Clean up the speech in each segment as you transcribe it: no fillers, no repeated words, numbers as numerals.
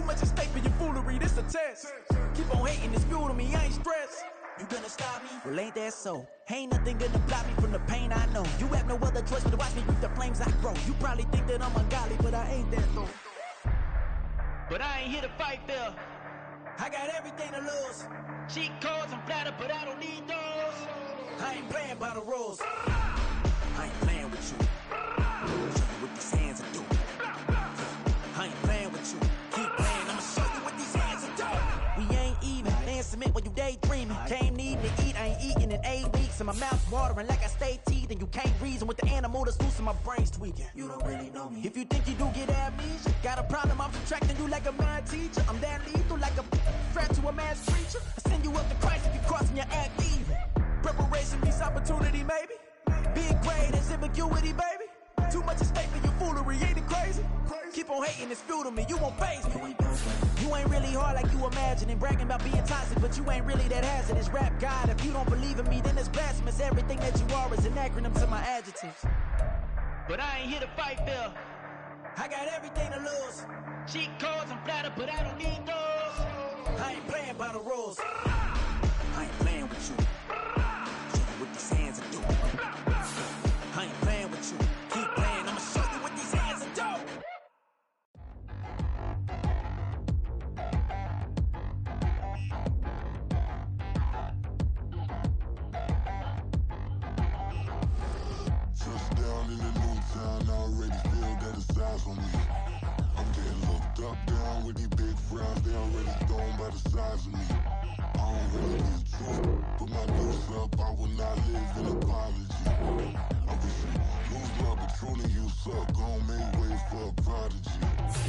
much at stake for your foolery, this a test. Keep on hating, it's fuel to me, I ain't stressed. You gonna stop me? Well, ain't that so? Ain't nothing gonna block me from the pain I know. You have no other choice but to watch me reap the flames I grow. You probably think that I'm ungodly, but I ain't that though. But I ain't here to fight there. I got everything to lose. Cheat codes and flatter, but I don't need those. I ain't playing by the rules. I ain't playing with you. Show you what these hands are doing. I ain't playing with you. Keep playing, I'ma show you what these hands are doing. We ain't even. Laying cement when you daydreaming. Came needing to eat, I ain't eating in 8 weeks. And my mouth's watering like I stay teeth. And you can't reason with the animal that's loose and my brain's tweaking. You don't really know me. If you think you do get amnesia, got a problem, I'm subtracting you like a mad teacher. I'm that lethal like a strapped to a mass preacher. I send you up to Christ if you crossing your act even. Preparation meets opportunity, maybe. Big grade is ambiguity, baby. Too much at stake for your foolery, ain't it crazy? Keep on hating, it's fuel to me, you won't faze me. You ain't really hard like you imagine and bragging about being toxic, but you ain't really that hazardous. Rap God, if you don't believe in me, then it's blasphemous. Everything that you are is an acronym to my adjectives. But I ain't here to fight fair. I got everything to lose. Cheat codes and flatter, but I don't need those. I ain't playing by the rules. I ain't playing with you. Show you what these hands are doing. I ain't playing with you. Keep playing, I'ma show you what these hands are doing. Touchdown in the new town, I already feel that it's eyes on me. I'm getting looked up, down with these big frowns, they already gone by the size of me. I don't really need the truth, put my deuce up, I will not live in apology. I'm pushing, lose love, but truly you suck, gon' make way for a prodigy.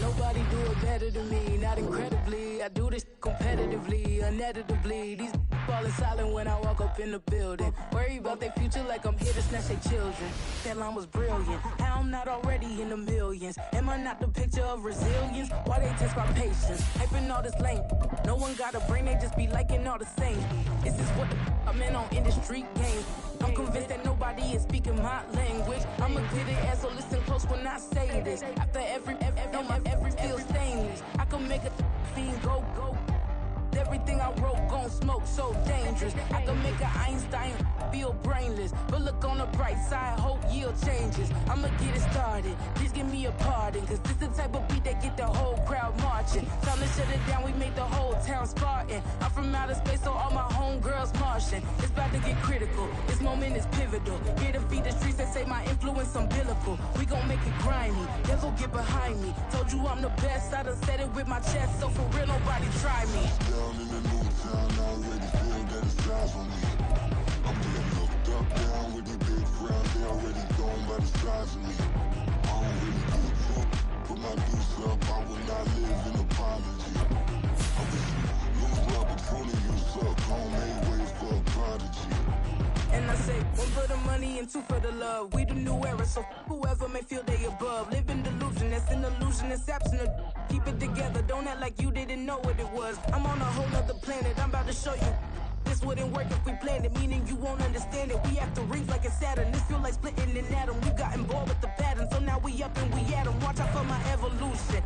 Nobody do it better than me, not incredibly. I do this competitively, uneditably. These falling silent when I walk up in the building. Worry about their future like I'm here to snatch their children. That line was brilliant. How I'm not already in the millions? Am I not the picture of resilience? Why they test my patience? Hyping all this lame. No one got a brain, they just be liking all the same. This is what I'm in on industry games. I'm convinced that nobody is speaking my language. I'm a good ass, so listen close when I say this. After every feel stainless. I can make a fiend go. Everything I wrote gon' smoke, so dangerous. I can make an Einstein feel brainless. But look on the bright side, hope yield changes. I'ma get it started, please give me a pardon. Cause this the type of beat that get the whole crowd marching. Time to shut it down, we make the whole town Spartan. I'm from outer space, so all my homegirls Martian. It's about to get critical, this moment is pivotal. Here to feed the streets that say my influence umbilical. We gon' make it grimy, devil get behind me. Told you I'm the best, I done said it with my chest. So for real, nobody try me. Down in the new town, I already feel that it's eyes on me. I'm getting looked up, down with these big frowns, they already gone by the size of me. I don't really do the truth, put my deuce up, I will not live in apology. I wish you lose love, but truly you suck, gon' make way for a prodigy. And I say, one for the money and two for the love. We the new era, so whoever may feel they above. Live in delusion, that's an illusion, it's absent. Keep it together, don't act like you didn't know what it was. I'm on a whole nother planet, I'm about to show you. This wouldn't work if we planned it, meaning you won't understand it. We have to rings like it's Saturn, this feel like splitting an atom. We got involved with the pattern, so now we up and we at 'em. Watch out for my evolution.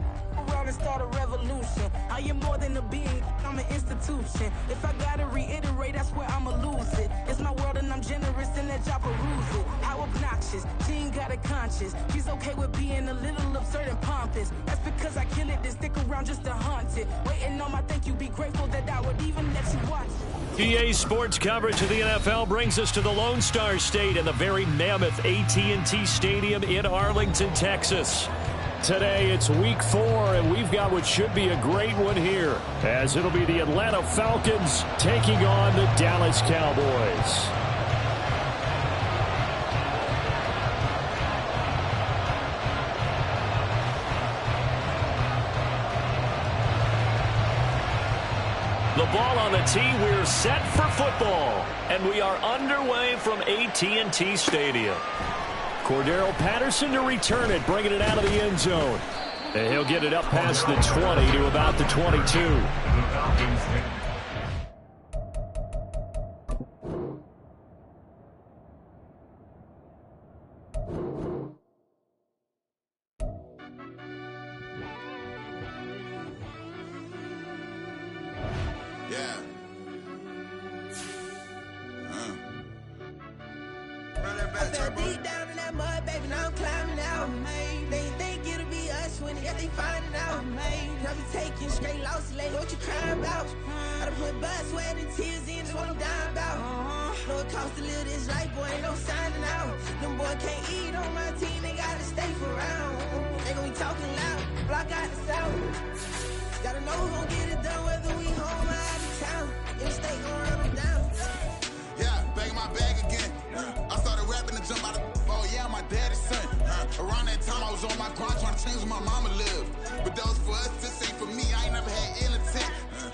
Around and start a revolution. I am more than a being, I'm an institution. If I gotta reiterate, that's where I'ma lose it. It's my world and I'm generous and let y'all peruse it. How obnoxious, she ain't got a conscience. She's okay with being a little absurd and pompous. That's because I kill it, then stick around just to haunt it. Waiting on my thank you, be grateful that I would even let you watch. EA Sports coverage of the NFL brings us to the Lone Star State and the very mammoth AT&T Stadium in Arlington, Texas. Today, it's week 4, and we've got what should be a great one here, as it'll be the Atlanta Falcons taking on the Dallas Cowboys. The ball on the tee, we're set for football, and we are underway from AT&T Stadium. Cordero Patterson to return it, bringing it out of the end zone. And he'll get it up past the 20 to about the 22. fell deep down in that mud, baby, now I'm climbing out. They ain't think it'll be us when they finding out. I be taking straight losses lately, what you crying about? I done put blood, sweat, and tears in, that's what I'm dying about. Know it costs to live this life, boy, ain't no signing out. Them boy can't eat on my team, they gotta stay for round. They gon' be talking loud, block out the south. Gotta know who gon' get it done, whether we home or out of town. In the state gon' run them down. Yeah, bang my bag again. I started rapping and jump out of. Oh yeah, my daddy's son. Around that time I was on my grind trying to change where my mama lived. But that was for us, this ain't for me. I ain't never had ill intent.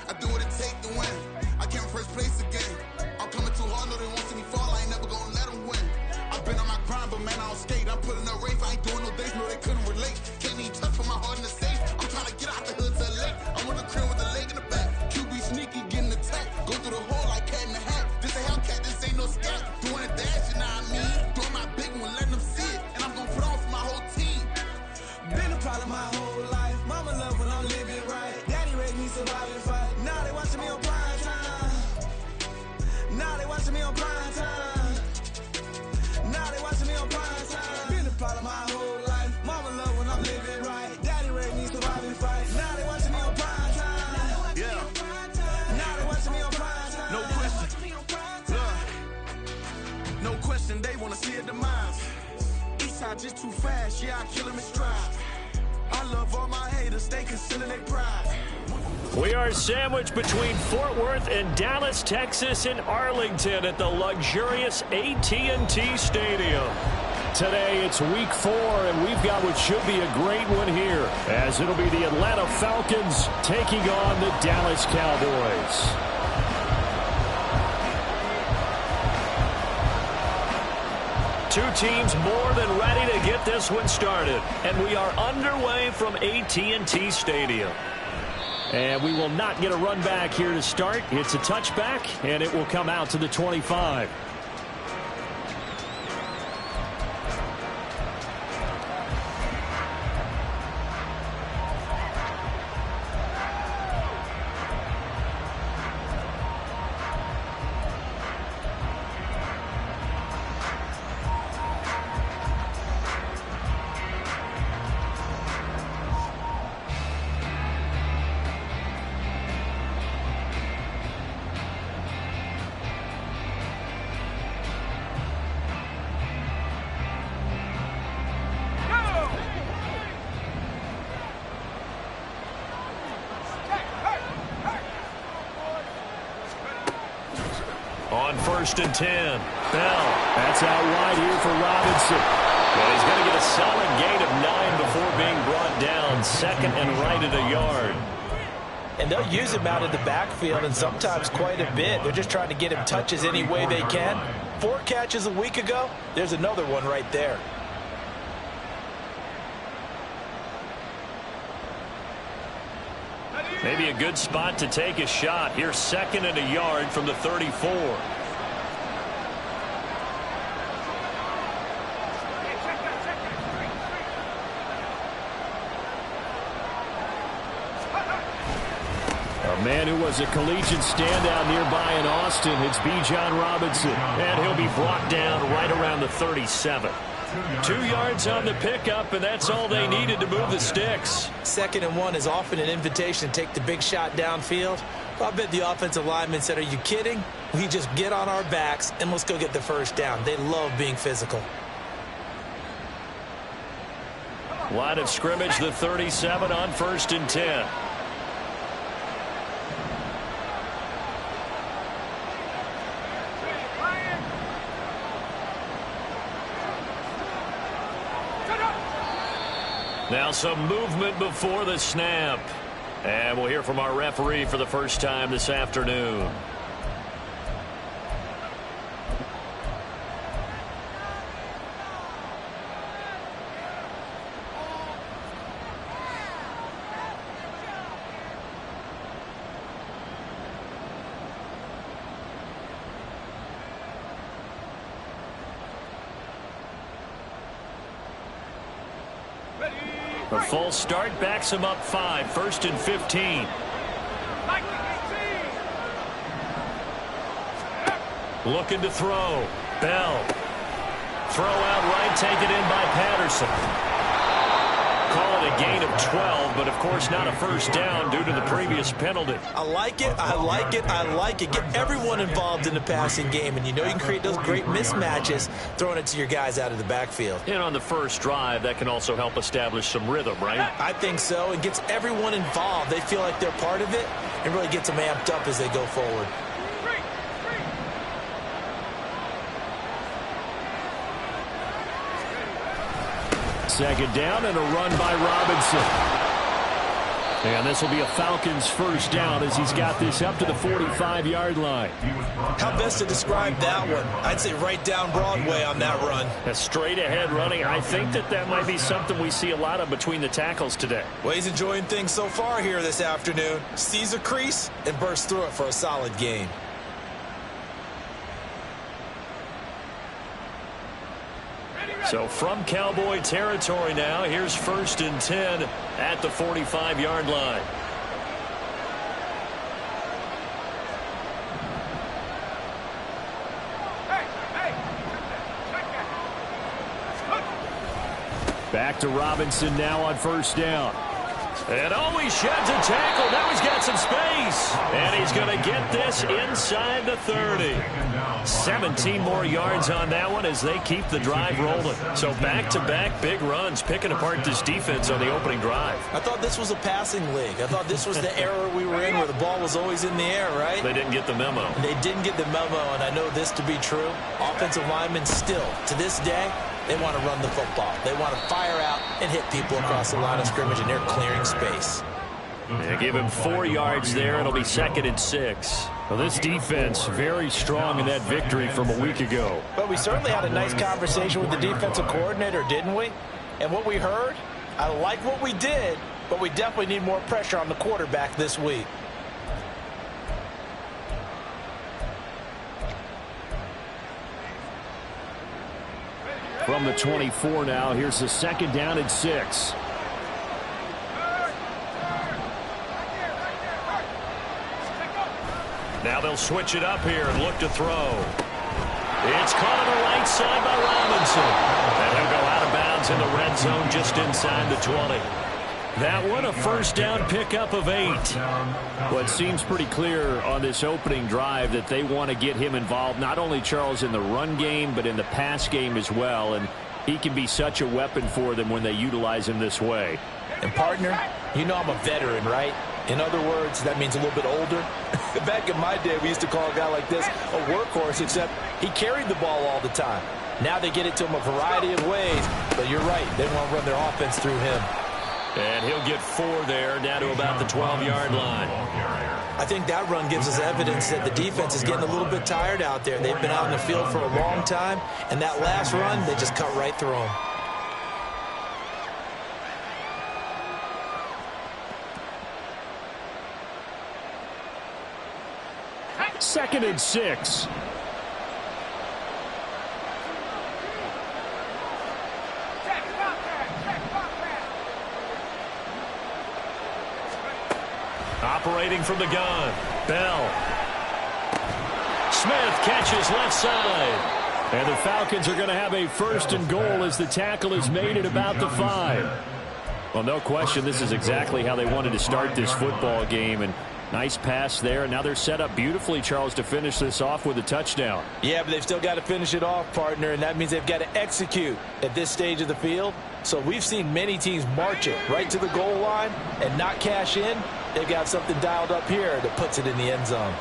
I do what it take to win. I came first place again. I'm coming too hard, no they won't see me fall. I ain't never gonna let them win. I've been on my grind, but man I don't skate. I'm putting up race, I ain't doing no days, no they couldn't relate. Can't even touch for my heart in the safe. I'm trying to get out the hood to the lake. I'm with the crib with the leg in the back. QB sneaky, getting attacked. Go through the hole like cat in the hat. This a Hellcat, this ain't no scat. Doing a dash, you know what I mean? Doing my big one, letting them see it. And I'm gonna put on for my whole team. Been a problem my whole life. Mama love when I'm living right. Daddy raised me survive and fight. Now they watching me on prime time. Now they watching me on prime time. Now they watching me on prime time. Been a problem my whole life. Mama love when I'm living right. Daddy raised me survive and fight. Now they watching me on prime time. Yeah. Now they watching me on prime time. No question. No question, they wanna see a demise. Eastside just too fast, yeah, I kill him in stride. I love all my haters, they concealing their pride. We are sandwiched between Fort Worth and Dallas, Texas, and Arlington at the luxurious AT&T Stadium. Today it's week 4, and we've got what should be a great one here, as it'll be the Atlanta Falcons taking on the Dallas Cowboys. Two teams more than ready to get this one started, and we are underway from AT&T Stadium. And we will not get a run back here to start. It's a touchback, and it will come out to the 25. On 1st and 10, Bell. That's out wide here for Robinson. And he's going to get a solid gain of 9 before being brought down. Second and right at a yard. And they'll use him out in the backfield, and sometimes quite a bit. They're just trying to get him touches any way they can. 4 catches a week ago. There's another one right there. Maybe a good spot to take a shot. Here's 2nd and a yard from the 34. A man who was a collegiate standout nearby in Austin. It's Bijan Robinson. And he'll be brought down right around the 37. 2 yards on the pickup, and that's all they needed to move the sticks. 2nd and 1 is often an invitation to take the big shot downfield. I bet the offensive lineman said, are you kidding? We just get on our backs, and let's go get the first down. They love being physical. Line of scrimmage, the 37 on 1st and 10. Now some movement before the snap. And we'll hear from our referee for the first time this afternoon. A false start backs him up 5. 1st and 15. Looking to throw. Bell throw out right, taken in by Patterson. Call it a gain of 12, but of course not a first down due to the previous penalty. I like it, I like it, I like it. Get everyone involved in the passing game, and you know you can create those great mismatches throwing it to your guys out of the backfield. And on the first drive, that can also help establish some rhythm, right? I think so. It gets everyone involved. They feel like they're part of it, and really gets them amped up as they go forward. Second down and a run by Robinson. And this will be a Falcons first down as he's got this up to the 45-yard line. How best to describe that one? I'd say right down Broadway on that run. A straight-ahead running. I think that might be something we see a lot of between the tackles today. Well, he's enjoying things so far here this afternoon. Sees a crease and bursts through it for a solid gain. So from Cowboy territory now, here's 1st and 10 at the 45-yard line. Back to Robinson now on first down. And he sheds a tackle. Now he's got some space. And he's going to get this inside the 30. 17 more yards on that one as they keep the drive rolling. So back-to-back big runs, picking apart this defense on the opening drive. I thought this was a passing league. I thought this was the era we were in where the ball was always in the air, right? They didn't get the memo. They didn't get the memo, and I know this to be true. Offensive linemen still, to this day, they want to run the football. They want to fire out and hit people across the line of scrimmage, and they're clearing space. They give him 4 yards there. It'll be 2nd and 6. Well, this defense very strong in that victory from a week ago. But we certainly had a nice conversation with the defensive coordinator, didn't we? And what we heard, I like what we did, but we definitely need more pressure on the quarterback this week. From the 24 now, here's the 2nd down and 6. Now they'll switch it up here and look to throw. It's caught on the right side by Robinson. And he'll go out of bounds in the red zone just inside the 20. That one a first down pickup of 8. Well, it seems pretty clear on this opening drive that they want to get him involved, not only, Charles, in the run game, but in the pass game as well. And he can be such a weapon for them when they utilize him this way. And, partner, you know I'm a veteran, right? In other words, that means a little bit older. Back in my day, we used to call a guy like this a workhorse, except he carried the ball all the time. Now they get it to him a variety of ways. But you're right, they want to run their offense through him. And he'll get 4 there, down to about the 12-yard line. I think that run gives us evidence that the defense is getting a little bit tired out there. They've been out in the field for a long time, and that last run, they just cut right through them. Second and 6. Operating from the gun, Bell. Smith catches left side. And the Falcons are going to have a 1st and goal as the tackle is made at about the 5. Well, no question, this is exactly how they wanted to start this football game. And nice pass there. Now they're set up beautifully, Charles, to finish this off with a touchdown. Yeah, but they've still got to finish it off, partner, and that means they've got to execute at this stage of the field. So we've seen many teams march it right to the goal line and not cash in. They've got something dialed up here that puts it in the end zone.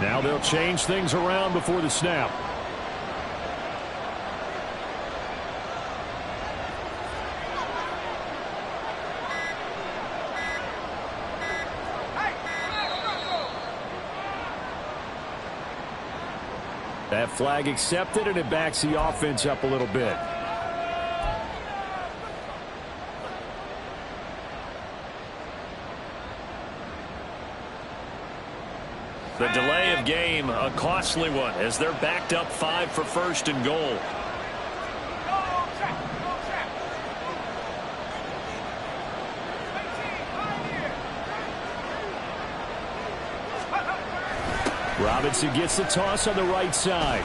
Now they'll change things around before the snap. That flag accepted, and it backs the offense up a little bit. The delay of game, a costly one, as they're backed up 5 for 1st and goal. Robinson gets the toss on the right side.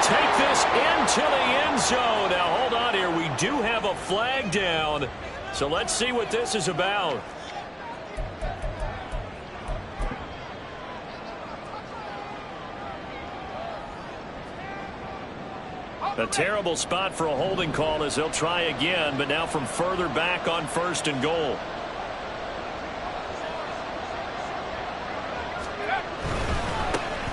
take this into the end zone. Now, hold on here. We do have a flag down, so let's see what this is about. A terrible spot for a holding call as they'll try again, but now from further back on 1st and goal.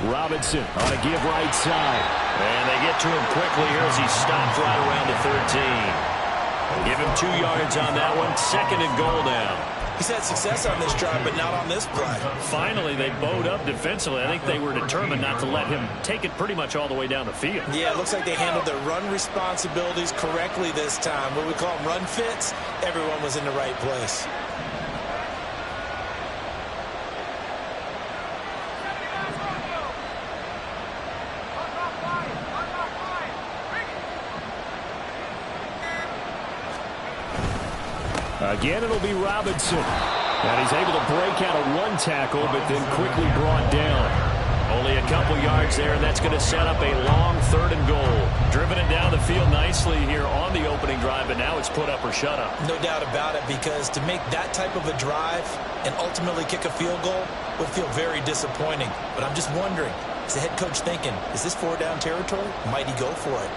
Robinson on a give right side. And they get to him quickly here as he stopped right around the 13. Give him 2 yards on that one. 2nd and goal now. He's had success on this drive, but not on this play. Finally, they bowed up defensively. I think they were determined not to let him take it pretty much all the way down the field. Yeah, it looks like they handled their run responsibilities correctly this time. What we call them run fits, everyone was in the right place. Again, it'll be Robinson. And he's able to break out of 1 tackle, but then quickly brought down. Only a couple yards there, and that's going to set up a long 3rd and goal. Driven it down the field nicely here on the opening drive, but now it's put up or shut up. No doubt about it, because to make that type of a drive and ultimately kick a field goal would feel very disappointing. But I'm just wondering, is the head coach thinking, is this 4-down territory? Might he go for it?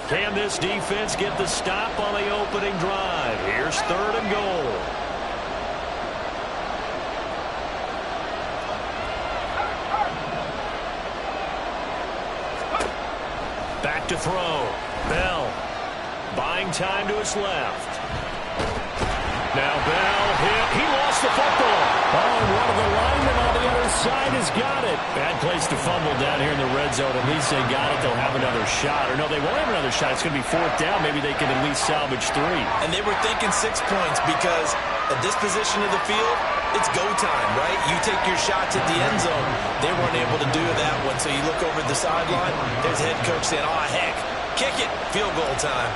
Can this defense get the stop on the opening drive? Here's 3rd and goal. Back to throw. Bell buying time to his left. Now Bell hit. He lost the football. Oh, one of the linemen on the other side has got it. Bad place to fumble down here in the red zone. At least they got it. They'll have another shot. Or no, they won't have another shot. It's going to be 4th down. Maybe they can at least salvage 3. And they were thinking 6 points because at this position of the field, it's go time, right? You take your shots at the end zone. They weren't able to do that one. So you look over the sideline. There's the head coach saying, oh, heck, kick it. Field goal time.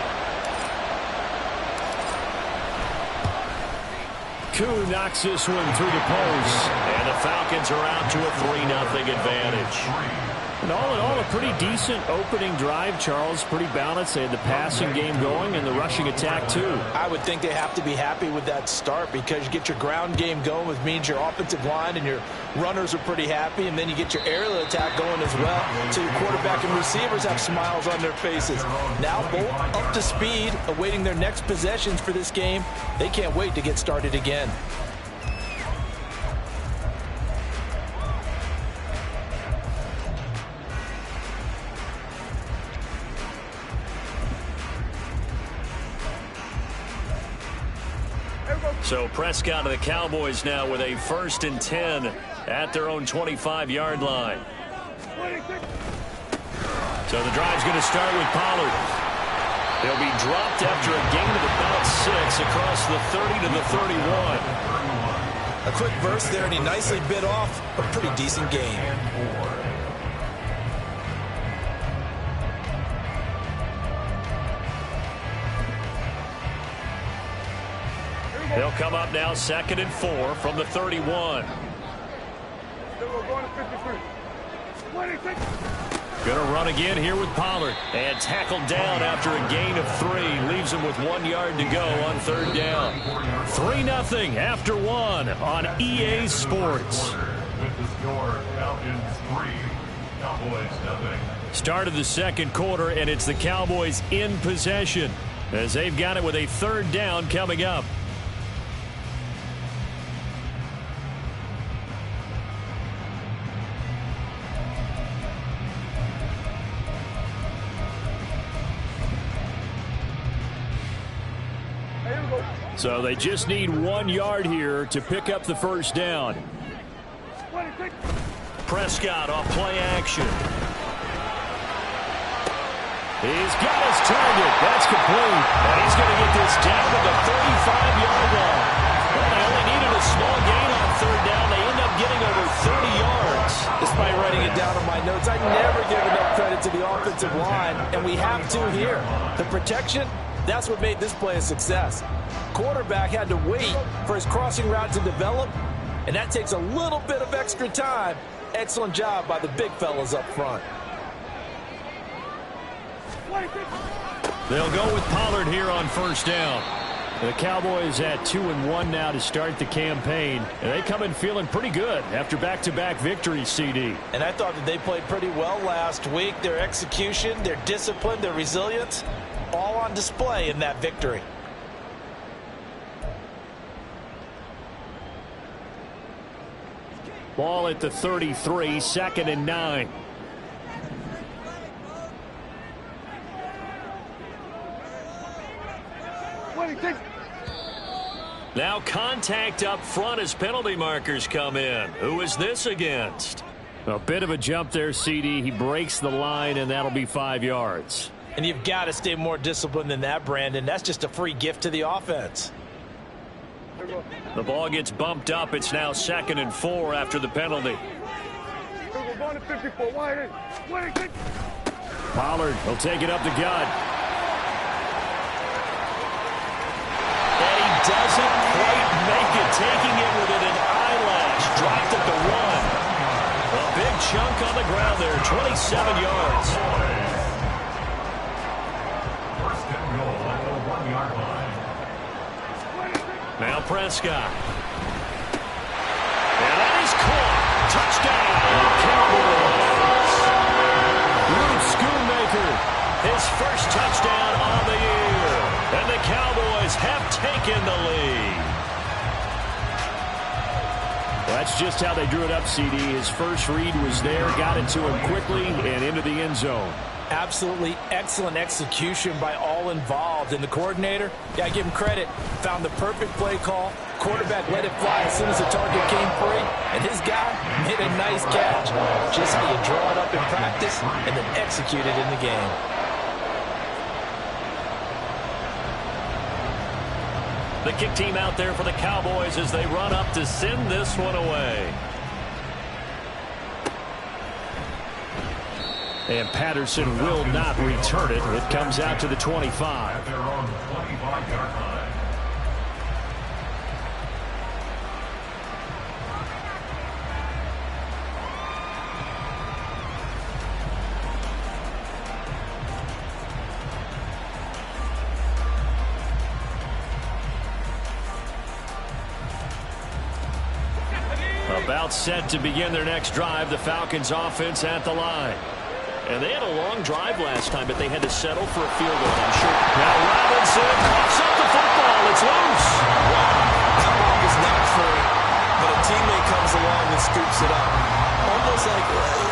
Koo knocks this one through the post. And the Falcons are out to a 3-0 advantage. And all in all, a pretty decent opening drive, Charles. Pretty balanced. They had the passing game going and the rushing attack, too. I would think they have to be happy with that start because you get your ground game going, which means your offensive line and your runners are pretty happy, and then you get your aerial attack going as well. So your quarterback and receivers have smiles on their faces. Now both up to speed, awaiting their next possessions for this game. They can't wait to get started again. So Prescott of the Cowboys now with a 1st and 10 at their own 25-yard line. So the drive's going to start with Pollard. He'll be dropped after a gain of about 6 across the 30 to the 31. A quick burst there, and he nicely bit off a pretty decent gain. They'll come up now 2nd and 4 from the 31. Gonna run again here with Pollard. And tackled down after a gain of 3. Leaves him with 1 yard to go on 3rd down. 3-0 after 1 on EA Sports. Start of the 2nd quarter, and it's the Cowboys in possession as they've got it with a 3rd down coming up. So they just need 1 yard here to pick up the 1st down. Prescott off play action. He's got his target. That's complete. And he's going to get this down to the 35-yard line. Well, they only needed a small gain on 3rd down. They end up getting over 30 yards. Despite writing it down on my notes, I never give enough credit to the offensive line, and we have to here. The protection, that's what made this play a success. Quarterback had to wait for his crossing route to develop, and that takes a little bit of extra time. Excellent job by the big fellas up front. They'll go with Pollard here on first down. The Cowboys at 2-1 now to start the campaign. And they come in feeling pretty good after back-to-back victories, CD. And I thought that they played pretty well last week. Their execution, their discipline, their resilience, all on display in that victory. Ball at the 33, 2nd and 9. Now contact up front as penalty markers come in. Who is this against? A bit of a jump there, CD. He breaks the line, and that'll be 5 yards. And you've got to stay more disciplined than that, Brandon. That's just a free gift to the offense. The ball gets bumped up. It's now 2nd and 4 after the penalty. Pollard will take it up the gut. And he doesn't quite make it, taking it within an eyelash. Dropped at the 1. A big chunk on the ground there, 27 yards. Now Prescott. And that is caught. Touchdown, Cowboys. Luke Schoonmaker, his first touchdown on the year. And the Cowboys have taken the lead. Well, that's just how they drew it up, CD. His first read was there, got it to him quickly, and into the end zone. Absolutely excellent execution by all involved. And the coordinator, got to give him credit, found the perfect play call. Quarterback let it fly as soon as the target came free. And his guy made a nice catch. Just how you draw it up in practice and then execute it in the game. The kick team out there for the Cowboys as they run up to send this one away. And Patterson will not return it. It comes out to the 25. They're on the 25-yard line. About set to begin their next drive. The Falcons offense at the line. And they had a long drive last time, but they had to settle for a field goal, I'm sure. Now Robinson coughs up the football. It's loose. Wow. That ball was not free, but a teammate comes along and scoops it up.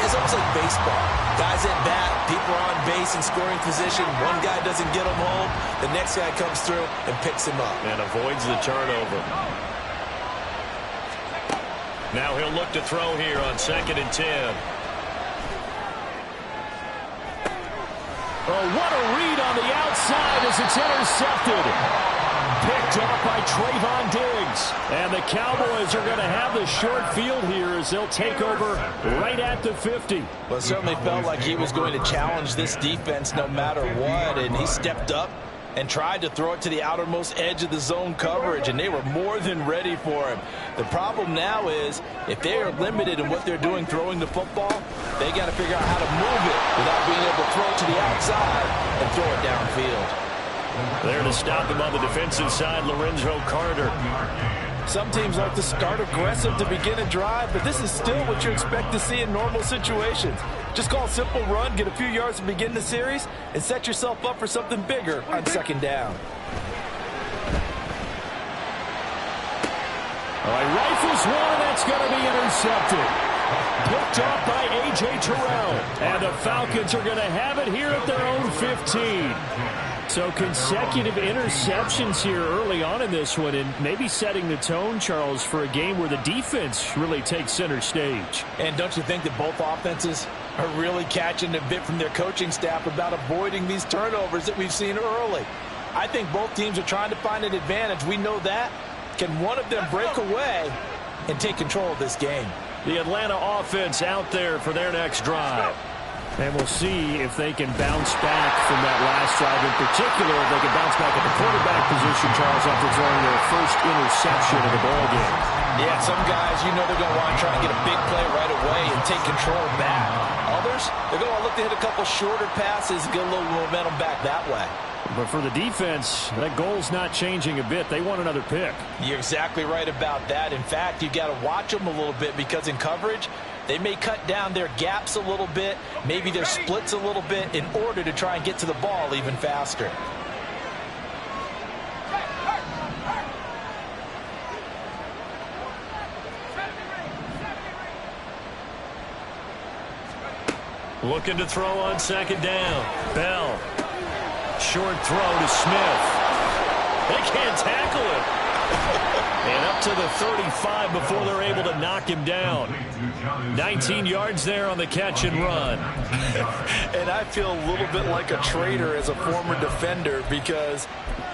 It's almost like baseball. Guys at bat, people are on base in scoring position. One guy doesn't get him home. The next guy comes through and picks him up. And avoids the turnover. Now he'll look to throw here on 2nd and 10. Oh, what a read on the outside as it's intercepted. Picked up by Trayvon Diggs. And the Cowboys are going to have the short field here as they'll take over right at the 50. Well, it certainly felt like he was going to challenge this defense no matter what, and he stepped up and tried to throw it to the outermost edge of the zone coverage, and they were more than ready for him. The problem now is if they are limited in what they're doing throwing the football, they got to figure out how to move it without being able to throw it to the outside and throw it downfield. There to stop them on the defensive side, Lorenzo Carter. Some teams like to start aggressive to begin a drive, but this is still what you expect to see in normal situations. Just call a simple run, get a few yards to begin the series, and set yourself up for something bigger on 2nd down. All right, rifles one, that's going to be intercepted. Picked up by A.J. Terrell. And the Falcons are going to have it here at their own 15. So consecutive interceptions here early on in this one, and maybe setting the tone, Charles, for a game where the defense really takes center stage. And don't you think that both offenses are really catching a bit from their coaching staff about avoiding these turnovers that we've seen early? I think both teams are trying to find an advantage. We know that. Can one of them break away and take control of this game? The Atlanta offense out there for their next drive. And we'll see if they can bounce back from that last drive in particular. If they can bounce back at the quarterback position, Charles, after throwing their first interception of the ballgame. Yeah, some guys, you know they're going to want to try and get a big play right away and take control back. Others, they're going to look to hit a couple shorter passes, get a little momentum back that way. But for the defense, that goal's not changing a bit. They want another pick. You're exactly right about that. In fact, you got to watch them a little bit because in coverage, they may cut down their gaps a little bit, maybe their splits a little bit in order to try and get to the ball even faster. Looking to throw on second down. Bell. Short throw to Smith. They can't tackle him. And up to the 35 before they're able to knock him down. 19 yards there on the catch and run. And I feel a little bit like a traitor as a former defender because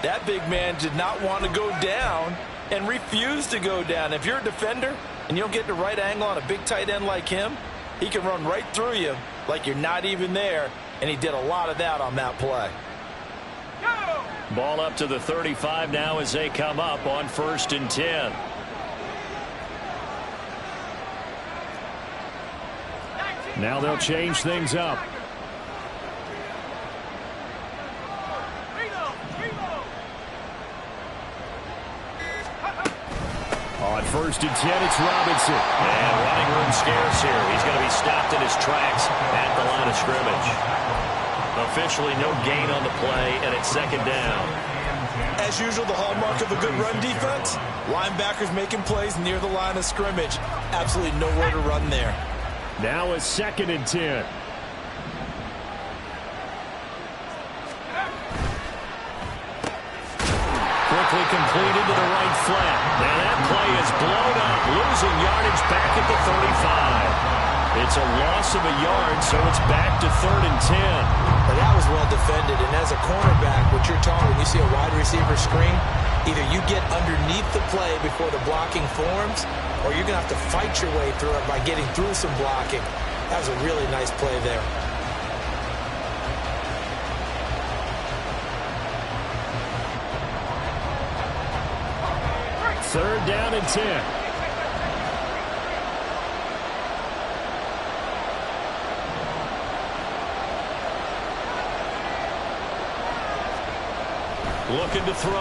that big man did not want to go down and refused to go down. If you're a defender and you don't get the right angle on a big tight end like him, he can run right through you like you're not even there, and he did a lot of that on that play. Ball up to the 35 now as they come up on 1st and 10. Now they'll change things up. On 1st and 10, it's Robinson. And running room scarce here. He's going to be stopped in his tracks at the line of scrimmage. Officially no gain on the play, and it's 2nd down. As usual, the hallmark of a good run defense, linebackers making plays near the line of scrimmage. Absolutely nowhere to run there. Now it's 2nd and 10. Quickly completed to the right flat. Now that play is blown up, losing yardage back at the 35. It's a loss of a yard, so it's back to 3rd and 10. But that was well defended, and as a cornerback, what you're taught when you see a wide receiver screen, either you get underneath the play before the blocking forms, or you're going to have to fight your way through it by getting through some blocking. That was a really nice play there. Third down and 10. Looking to throw.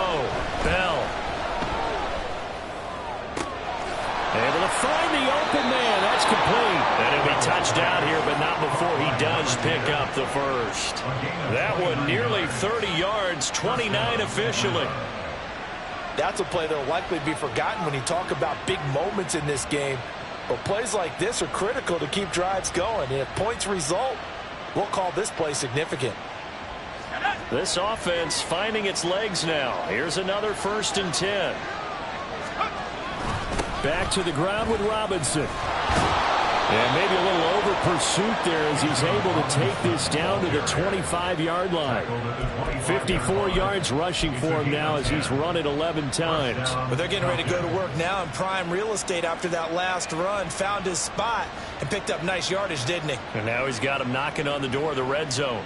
Bell. Able to find the open man. That's complete. And it'll be touchdown here, but not before he does pick up the first. That one nearly 30 yards, 29 officially. That's a play that will likely be forgotten when you talk about big moments in this game. But plays like this are critical to keep drives going. And if points result, we'll call this play significant. This offense finding its legs now. Here's another 1st and 10. Back to the ground with Robinson. And maybe a little over pursuit there as he's able to take this down to the 25-yard line. 54 yards rushing for him now as he's run it 11 times. But they're getting ready to go to work now in prime real estate after that last run. Found his spot and picked up nice yardage, didn't he? And now he's got him knocking on the door of the red zone.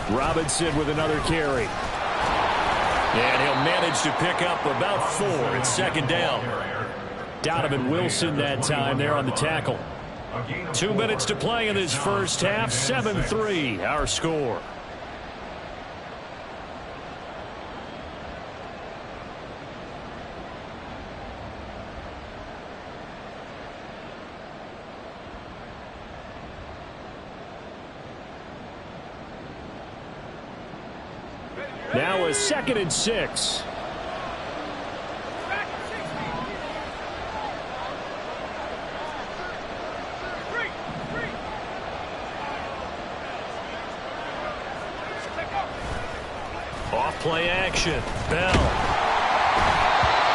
Robinson with another carry. And he'll manage to pick up about 4. It's 2nd down. Donovan Wilson that time there on the tackle. 2 minutes to play in this first half. 7-3 our score. Now a 2nd and 6. Off play action. Bell.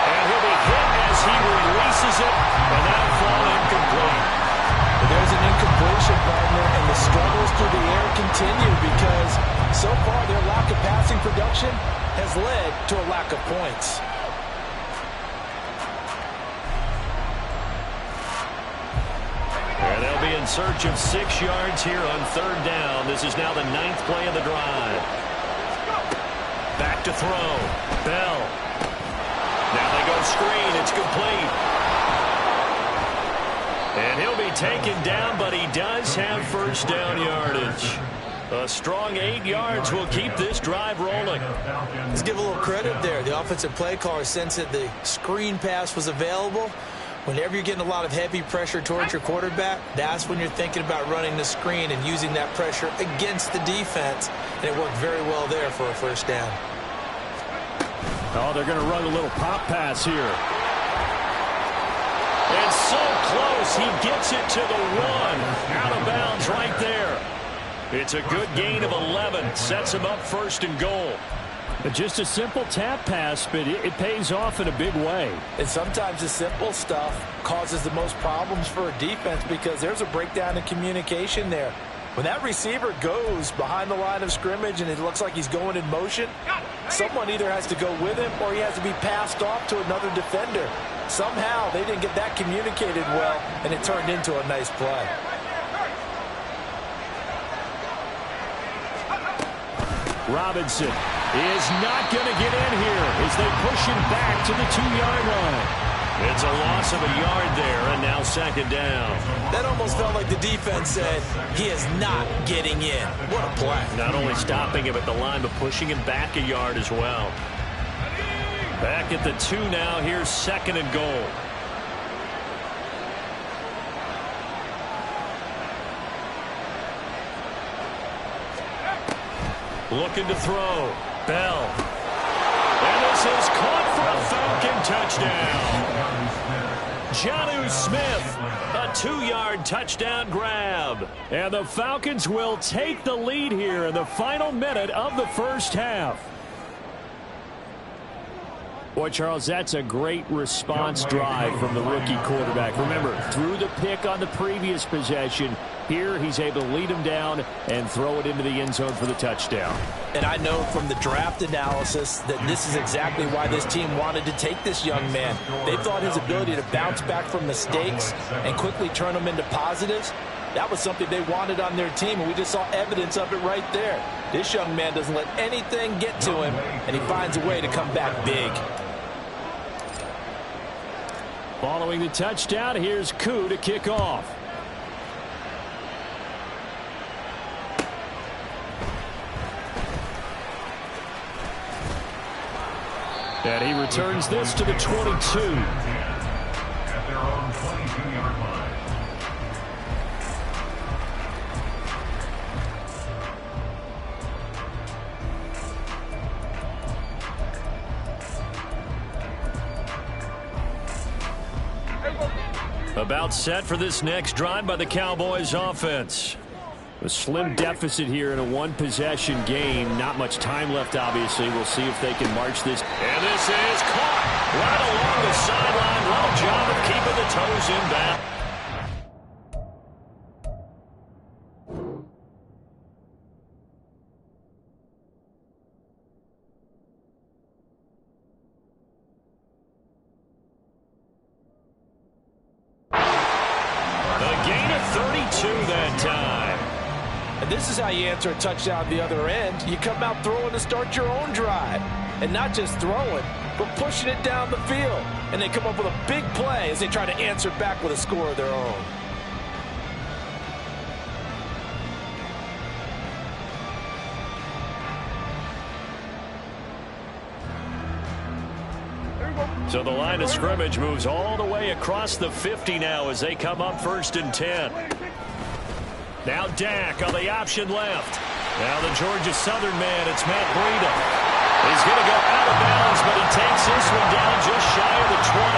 And he'll be hit as he releases it. And that'll fall incomplete. There's an incompletion, partner, and the struggles through the air continue because so far their lack of passing production has led to a lack of points. And in search of 6 yards here on 3rd down. This is now the 9th play of the drive. Back to throw. Bell. Now they go screen. It's complete. And he'll be taken down, but he does have 1st down yardage. A strong 8 yards will keep this drive rolling. Let's give a little credit there. The offensive play caller sensed that the screen pass was available. Whenever you're getting a lot of heavy pressure towards your quarterback, that's when you're thinking about running the screen and using that pressure against the defense. And it worked very well there for a 1st down. Oh, they're going to run a little pop pass here. And so close, he gets it to the 1. Out of bounds right there. It's a good gain of 11. Sets him up 1st and goal. Just a simple tap pass, but it pays off in a big way. And sometimes the simple stuff causes the most problems for a defense because there's a breakdown in communication there. When that receiver goes behind the line of scrimmage and it looks like he's going in motion, someone either has to go with him or he has to be passed off to another defender. Somehow they didn't get that communicated well, and it turned into a nice play. Robinson is not going to get in here as they push him back to the 2-yard line. It's a loss of a yard there, and now 2nd down. That almost felt like the defense said, he is not getting in. What a play. Not only stopping him at the line, but pushing him back a yard as well. Back at the 2 now. Here's 2nd and goal. Looking to throw. Bell. And this is caught for a Falcon touchdown. Jonnu Smith, a 2-yard touchdown grab. And the Falcons will take the lead here in the final minute of the 1st half. Boy, Charles, that's a great response drive from the rookie quarterback. Remember, threw the pick on the previous possession. Here, he's able to lead him down and throw it into the end zone for the touchdown. And I know from the draft analysis that this is exactly why this team wanted to take this young man. They thought his ability to bounce back from mistakes and quickly turn them into positives, that was something they wanted on their team, and we just saw evidence of it right there. This young man doesn't let anything get to him, and he finds a way to come back big. Following the touchdown, here's Koo to kick off. And he returns this to the 22. At their own 22-yard line. About set for this next drive by the Cowboys offense. A slim deficit here in a 1-possession game. Not much time left, obviously. We'll see if they can march this. And this is caught right along the sideline. Well, job of keeping the toes in back. A gain of 32 that time. And this is how you answer a touchdown at the other end. You come out throwing to start your own drive. And not just throwing, but pushing it down the field. And they come up with a big play as they try to answer back with a score of their own. So the line of scrimmage moves all the way across the 50 now as they come up 1st and 10. Now Dak on the option left. Now the Georgia Southern man, it's Matt Breida. He's going to go out of bounds, but he takes this one down just shy of the 20.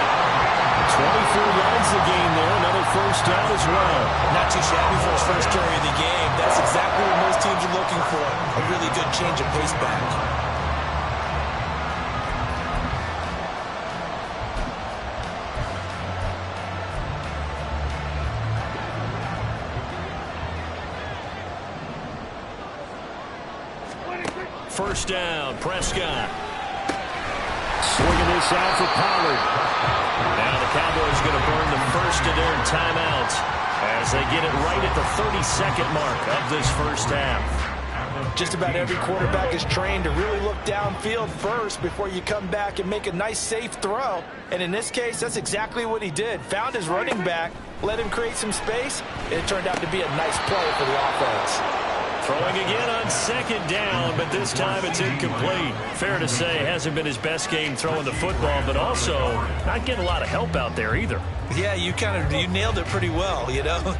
24 yards the gain there, another 1st down as well. Not too shabby for his first carry of the game. That's exactly what most teams are looking for. A really good change of pace back. First down, Prescott. Swinging this out for Pollard. Now the Cowboys going to burn the first of their timeouts as they get it right at the 32nd mark of this first half. Just about every quarterback is trained to really look downfield first before you come back and make a nice, safe throw. And in this case, that's exactly what he did. Found his running back, let him create some space, and it turned out to be a nice play for the offense. Throwing again on second down, but this time it's incomplete. Fair to say, hasn't been his best game throwing the football, but also not getting a lot of help out there either. Yeah, you nailed it pretty well, you know.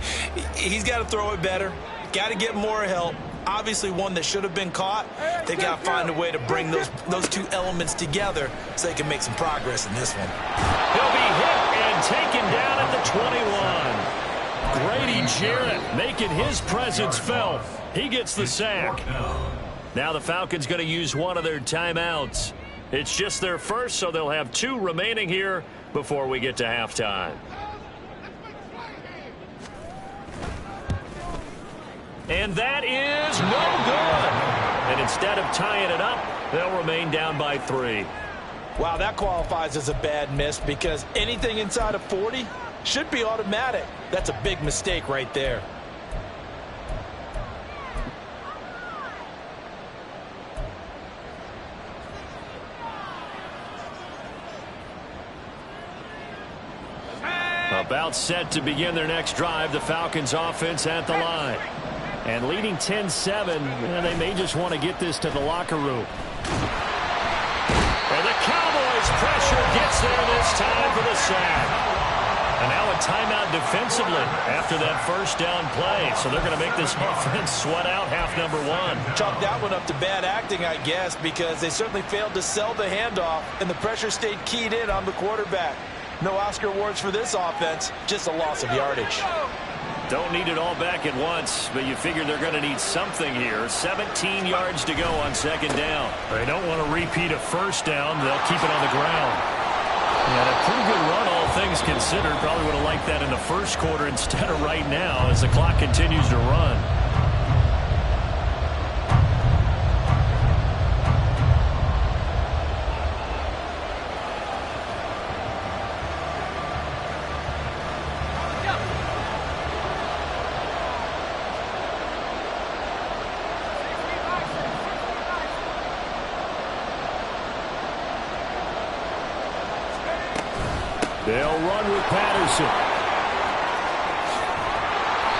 He's got to throw it better, got to get more help. Obviously one that should have been caught. They got to find a way to bring those two elements together so they can make some progress in this one. He'll be hit and taken down at the 21. Grady Jarrett making his presence felt. He gets the sack. Now the Falcons going to use one of their timeouts. It's just their first, so they'll have 2 remaining here before we get to halftime. And that is no good. And instead of tying it up, they'll remain down by 3. Wow, that qualifies as a bad miss because anything inside of 40 should be automatic. That's a big mistake right there. About set to begin their next drive, the Falcons offense at the line. And leading 10-7, they may just want to get this to the locker room. And the Cowboys pressure gets there this time for the sack. And now a timeout defensively after that first down play. So they're going to make this offense sweat out half number 1. Chalk that one up to bad acting, I guess, because they certainly failed to sell the handoff, and the pressure stayed keyed in on the quarterback. No Oscar awards for this offense, just a loss of yardage. Don't need it all back at once, but you figure they're going to need something here. 17 yards to go on second down. They don't want to repeat a first down. They'll keep it on the ground. And a pretty good run, all things considered. Probably would have liked that in the first quarter instead of right now as the clock continues to run. They'll run with Patterson.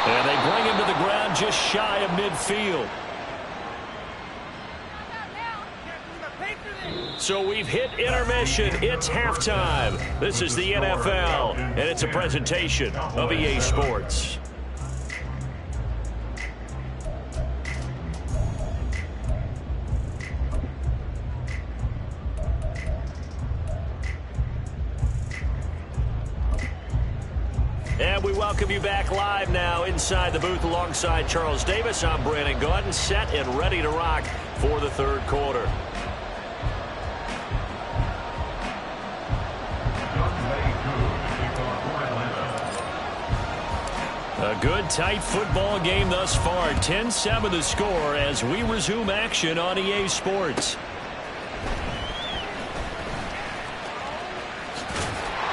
And they bring him to the ground just shy of midfield. So we've hit intermission. It's halftime. This is the NFL, and it's a presentation of EA Sports. And we welcome you back live now inside the booth alongside Charles Davis. I'm Brandon Gaudin, set and ready to rock for the third quarter. A good, tight football game thus far. 10-7 the score as we resume action on EA Sports.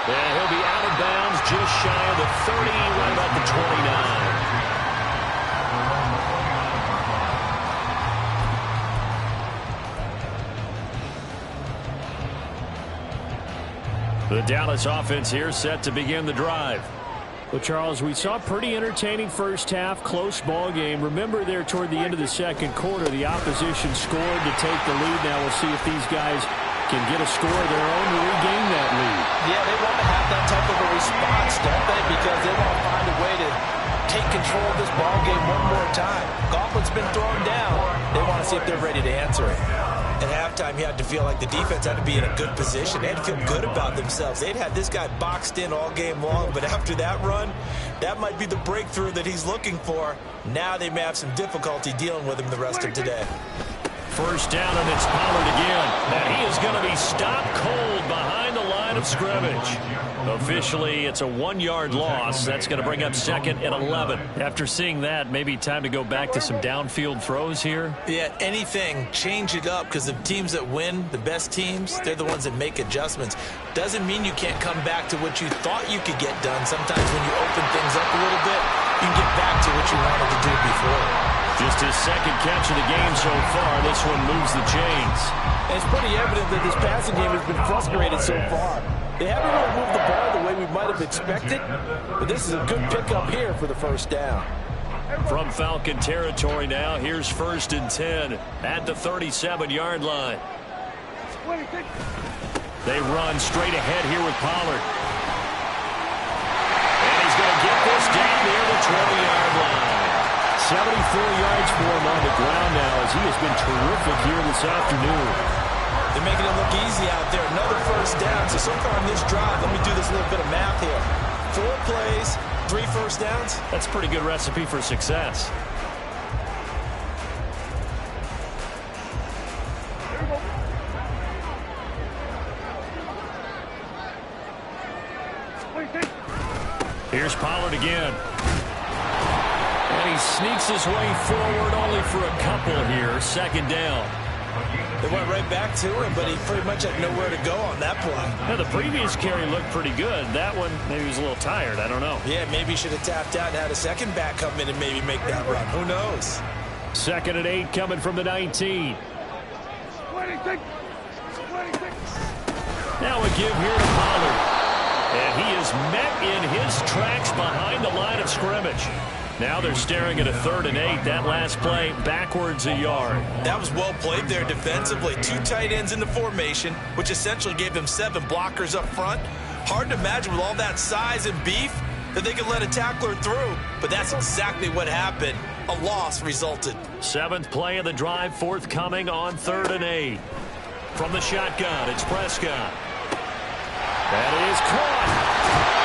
And he'll be out of bounds just shy of the 30, right about the 29. The Dallas offense here set to begin the drive. Well, Charles, we saw a pretty entertaining first half, close ball game. Remember there toward the end of the second quarter, the opposition scored to take the lead. Now we'll see if these guys can get a score of their own to regain that lead. Yeah, they want to have that type of a response, don't they? Because they want to find a way to take control of this ball game one more time. Gauntlet's been thrown down. They want to see if they're ready to answer it. At halftime, you had to feel like the defense had to be in a good position. They had to feel good about themselves. They'd had this guy boxed in all game long, but after that run, that might be the breakthrough that he's looking for. Now they may have some difficulty dealing with him the rest of today. First down, and it's Pollard again. And he is going to be stopped cold behind the line line of scrimmage. Officially, it's a 1-yard loss. That's going to bring up 2nd and 11. After seeing that, maybe time to go back to some downfield throws here. Yeah, anything. Change it up, because the teams that win, the best teams, they're the ones that make adjustments. Doesn't mean you can't come back to what you thought you could get done. Sometimes when you open things up a little bit, you can get back to what you wanted to do before. Just his 2nd catch of the game so far. This one moves the chains. And it's pretty evident that this passing game has been frustrated so far. They haven't really moved the ball the way we might have expected, but this is a good pickup here for the first down. From Falcon territory now, here's 1st and 10 at the 37-yard line. They run straight ahead here with Pollard. And he's going to get this down near the 20-yard line. 74 yards for him on the ground now, as he has been terrific here this afternoon. They're making it look easy out there. Another first down. So far on this drive, let me do this little bit of math here. 4 plays, 3 first downs. That's a pretty good recipe for success. Here's Pollard again. And he sneaks his way forward only for a couple here. 2nd down. They went right back to him, but he pretty much had nowhere to go on that play. Now, the previous carry looked pretty good. That one, maybe he was a little tired. I don't know. Yeah, maybe he should have tapped out and had a second back come in and maybe make that run. Who knows? 2nd and 8 coming from the 19. Now a give here to Pollard. And he is met in his tracks behind the line of scrimmage. Now they're staring at a 3rd and 8. That last play backwards a yard. That was well played there defensively. 2 tight ends in the formation, which essentially gave them 7 blockers up front. Hard to imagine with all that size and beef that they could let a tackler through. But that's exactly what happened. A loss resulted. 7th play of the drive, forthcoming on 3rd and 8. From the shotgun, it's Prescott. That is caught.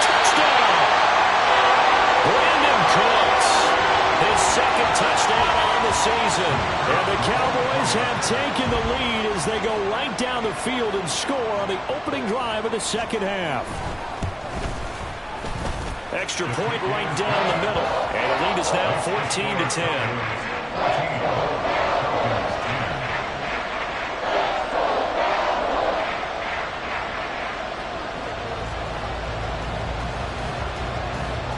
Touchdown! Brandon Cooks, his 2nd touchdown on the season. And the Cowboys have taken the lead as they go right down the field and score on the opening drive of the 2nd half. Extra point right down the middle. And the lead is now 14-10.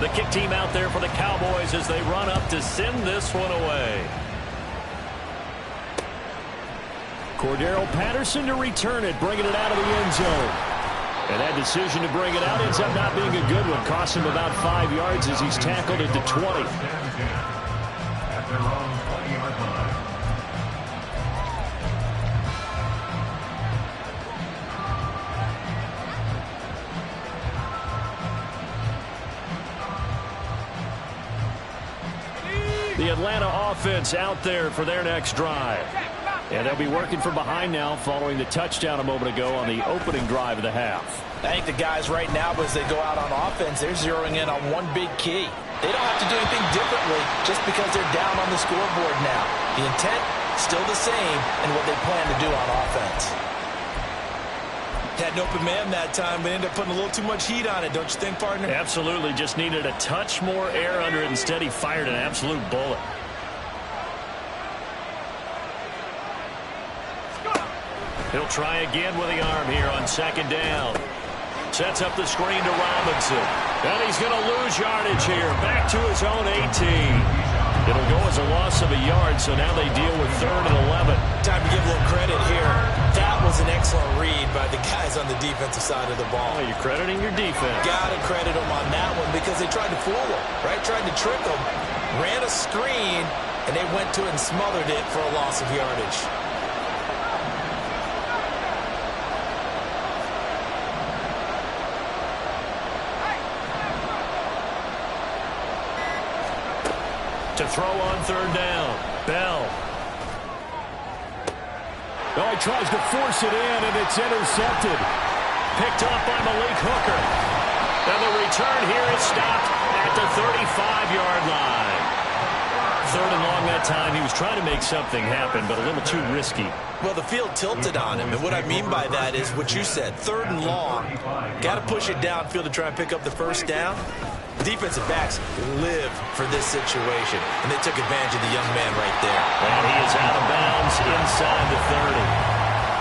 The kick team out there for the Cowboys as they run up to send this one away. Cordero Patterson to return it, bringing it out of the end zone. And that decision to bring it out ends up not being a good one. Cost him about 5 yards as he's tackled at the 20. At their own 20-yard line. The Atlanta offense out there for their next drive. And they'll be working from behind now following the touchdown a moment ago on the opening drive of the half. I think the guys right now, as they go out on offense, they're zeroing in on one big key. They don't have to do anything differently just because they're down on the scoreboard now. The intent, still the same, and what they plan to do on offense. Had an open man that time, but ended up putting a little too much heat on it, don't you think, partner? Absolutely. Just needed a touch more air under it. Instead, he fired an absolute bullet. He'll try again with the arm here on 2nd down. Sets up the screen to Robinson. And he's going to lose yardage here. Back to his own 18. It'll go as a loss of a yard, so now they deal with 3rd and 11. Time to give a little credit here. That was an excellent read by the guys on the defensive side of the ball. Well, you're crediting your defense. Got to credit them on that one because they tried to fool them, right? Tried to trick them. Ran a screen, and they went to it and smothered it for a loss of yardage. To throw on 3rd down. Bell. Oh, he tries to force it in, and it's intercepted. Picked up by Malik Hooker. And the return here is stopped at the 35-yard line. 3rd and long that time. He was trying to make something happen, but a little too risky. Well, the field tilted on him, and what I mean by that is what you said, 3rd and long. Got to push it downfield to try and pick up the first down. Defensive backs live for this situation, and they took advantage of the young man right there. And he is out of bounds inside the 30.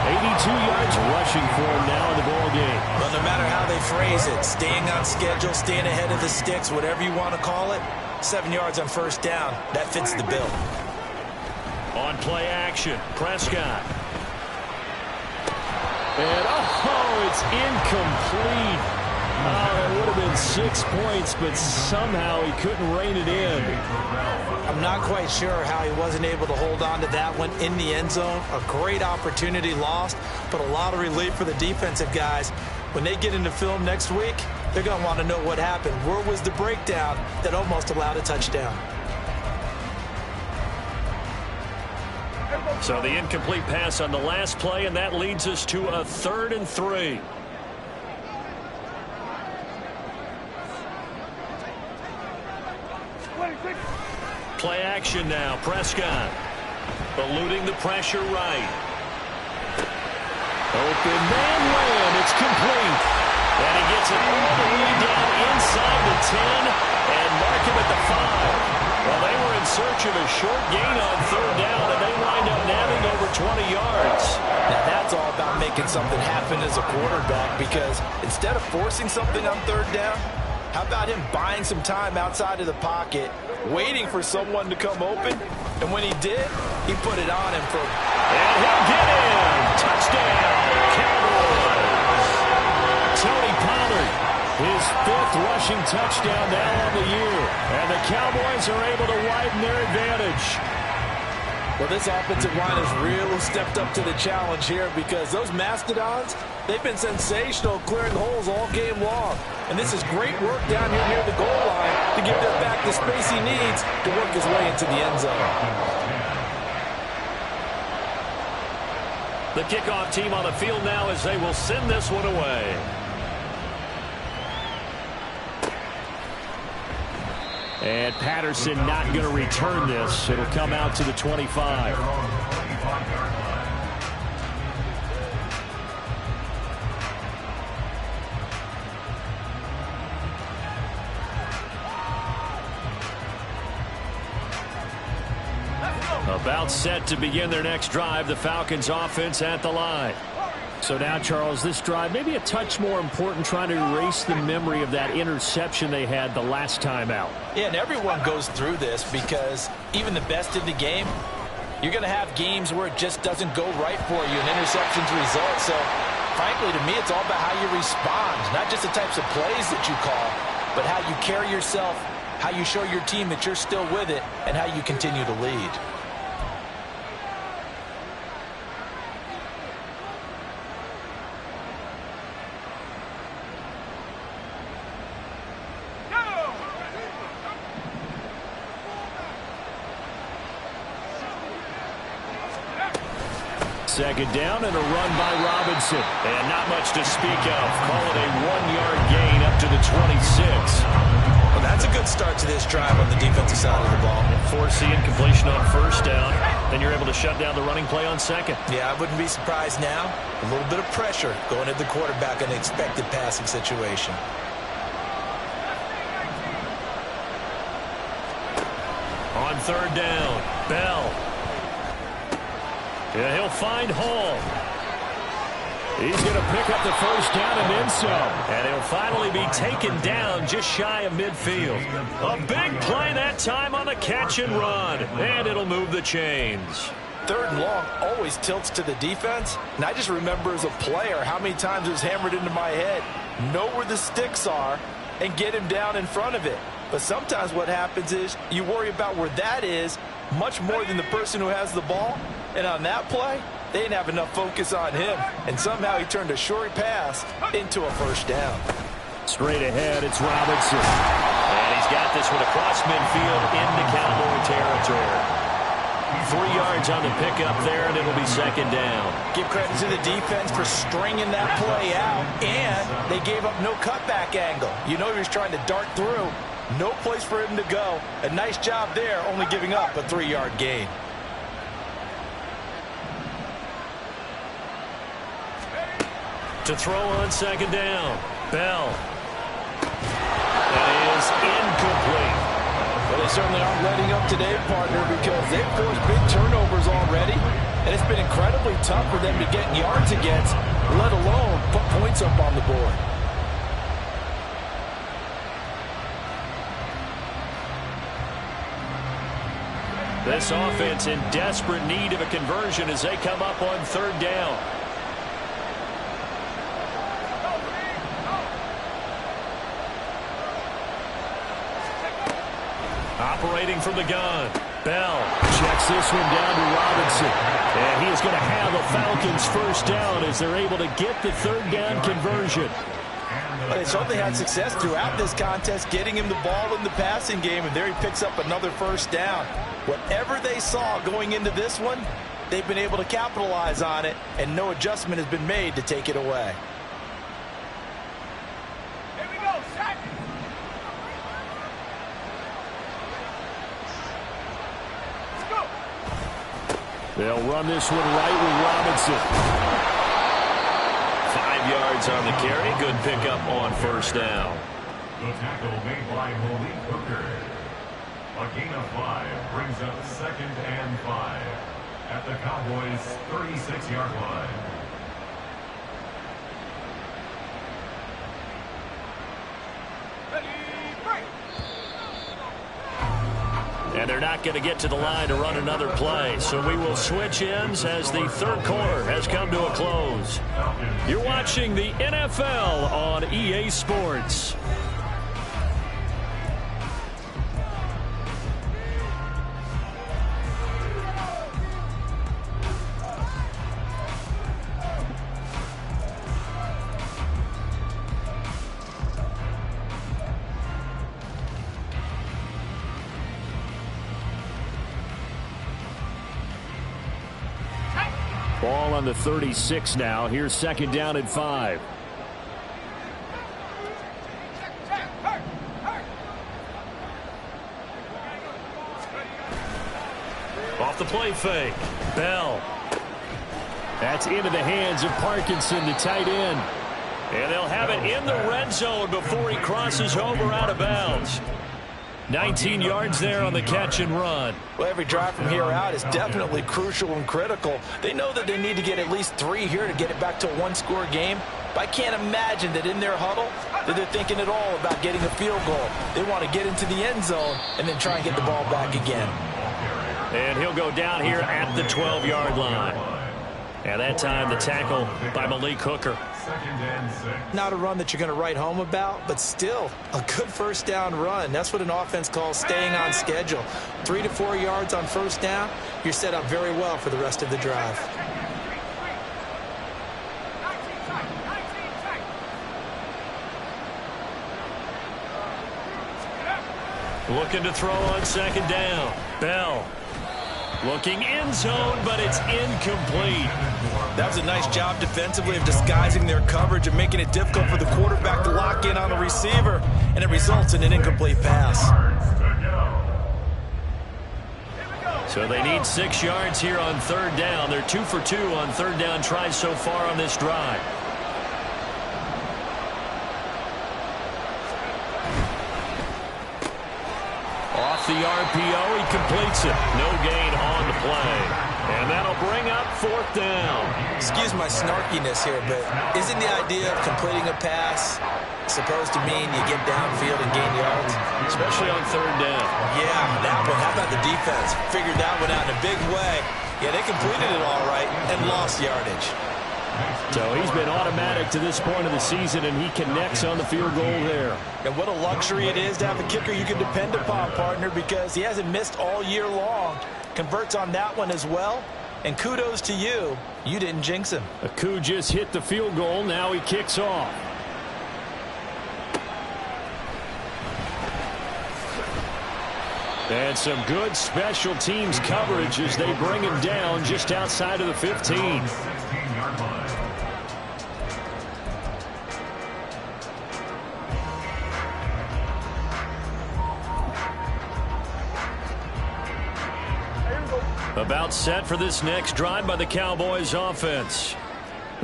82 yards rushing for him now in the ball game. Well, no matter how they phrase it, staying on schedule, staying ahead of the sticks, whatever you want to call it, 7 yards on first down, that fits the bill. On play action, Prescott. And, oh, it's incomplete. Oh, it would have been 6 points, but somehow he couldn't rein it in. I'm not quite sure how he wasn't able to hold on to that one in the end zone. A great opportunity lost, but a lot of relief for the defensive guys. When they get into film next week, they're going to want to know what happened. Where was the breakdown that almost allowed a touchdown? So the incomplete pass on the last play, and that leads us to a 3rd and 3. Play action now. Prescott eluding the pressure right. Open man run. It's complete. And he gets it all the way down inside the 10 and mark him at the 5. Well, they were in search of a short gain on 3rd down, and they wind up nabbing over 20 yards. Now, that's all about making something happen as a quarterback, because instead of forcing something on 3rd down, how about him buying some time outside of the pocket, waiting for someone to come open, and when he did, he put it on him for... And he'll get in! Touchdown, Cowboys! Tony Pollard, his 5th rushing touchdown now on the year, and the Cowboys are able to widen their advantage. Well, this offensive line has really stepped up to the challenge here, because those Mastodons, they've been sensational clearing holes all game long. And this is great work down here near the goal line to give their back the space he needs to work his way into the end zone. The kickoff team on the field now as they will send this one away. And Patterson not going to return this. It'll come out to the 25. About set to begin their next drive, the Falcons offense at the line. So now, Charles, this drive maybe a touch more important, trying to erase the memory of that interception they had the last time out. Yeah, and everyone goes through this, because even the best in the game, you're going to have games where it just doesn't go right for you and interceptions result. So, frankly, to me, it's all about how you respond, not just the types of plays that you call, but how you carry yourself, how you show your team that you're still with it, and how you continue to lead. Second down and a run by Robinson. And not much to speak of. Call it a 1-yard gain up to the 26. Well, that's a good start to this drive on the defensive side of the ball. Force the incompletion on first down. Then you're able to shut down the running play on second. Yeah, I wouldn't be surprised now. A little bit of pressure going at the quarterback in an expected passing situation. On 3rd down, Bell. Yeah, he'll find Hall. He's going to pick up the first down and then some. And he'll finally be taken down just shy of midfield. A big play that time on the catch and run. And it'll move the chains. 3rd and long always tilts to the defense. And I just remember as a player how many times it was hammered into my head. Know where the sticks are and get him down in front of it. But sometimes what happens is you worry about where that is much more than the person who has the ball. And on that play, they didn't have enough focus on him. And somehow he turned a short pass into a first down. Straight ahead, it's Robinson. And he's got this one across midfield into Cowboy territory. 3 yards on the pickup there, and it'll be second down. Give credit to the defense for stringing that play out, and they gave up no cutback angle. You know he was trying to dart through, No place for him to go. A nice job there, only giving up a 3-yard gain. To throw on second down. Bell. That is incomplete. Well, they certainly aren't letting up today, partner, because they've forced big turnovers already, and it's been incredibly tough for them to get yards against, let alone put points up on the board. This offense in desperate need of a conversion as they come up on third down. Operating from the gun. Bell checks this one down to Robinson. And he is going to have a Falcons first down as they're able to get the third down conversion. But they certainly had success throughout this contest, getting him the ball in the passing game, and there he picks up another first down. Whatever they saw going into this one, they've been able to capitalize on it, and no adjustment has been made to take it away. Here we go, set. Let's go. They'll run this one right with Robinson. 5 yards on the carry. Good pickup on first down. The tackle made by Malik Hooker. A gain of 5 brings up 2nd and 5 at the Cowboys' 36-yard line. Ready, break. And they're not going to get to the line to run another play. So we will switch ends as the third quarter has come to a close. You're watching the NFL on EA Sports. Ball on the 36 now. Here's second down and 5. Off the play fake. Bell. That's into the hands of Parkinson, the tight end. And they'll have it in the red zone before he crosses over out of bounds. 19 yards there on the catch and run. Well, every drive from here out is definitely crucial and critical. They know that they need to get at least 3 here to get it back to a one-score game. But I can't imagine that in their huddle that they're thinking at all about getting a field goal. They want to get into the end zone and then try and get the ball back again. And he'll go down here at the 12-yard line. And that time the tackle by Malik Hooker. Not a run that you're going to write home about, but still a good first down run. That's what an offense calls staying on schedule. 3 to 4 yards on first down, you're set up very well for the rest of the drive. Looking to throw on second down. Bell. Looking end zone, but it's incomplete. That was a nice job defensively of disguising their coverage and making it difficult for the quarterback to lock in on the receiver, and it results in an incomplete pass. So they need 6 yards here on third down. They're 2 for 2 on third down tries so far on this drive. Off the RPO, he completes it. No gain on the play. And that'll bring up fourth down. Excuse my snarkiness here, but isn't the idea of completing a pass supposed to mean you get downfield and gain yards? Especially on third down. Yeah, that one. How about the defense? Figured that one out in a big way. Yeah, they completed it all right and lost yardage. So he's been automatic to this point of the season, and he connects on the field goal there. And what a luxury it is to have a kicker you can depend upon, partner, because he hasn't missed all year long. Converts on that one as well. And kudos to you. You didn't jinx him. Aku just hit the field goal. Now he kicks off. And some good special teams coverage as they bring him down just outside of the 15. About set for this next drive by the Cowboys offense.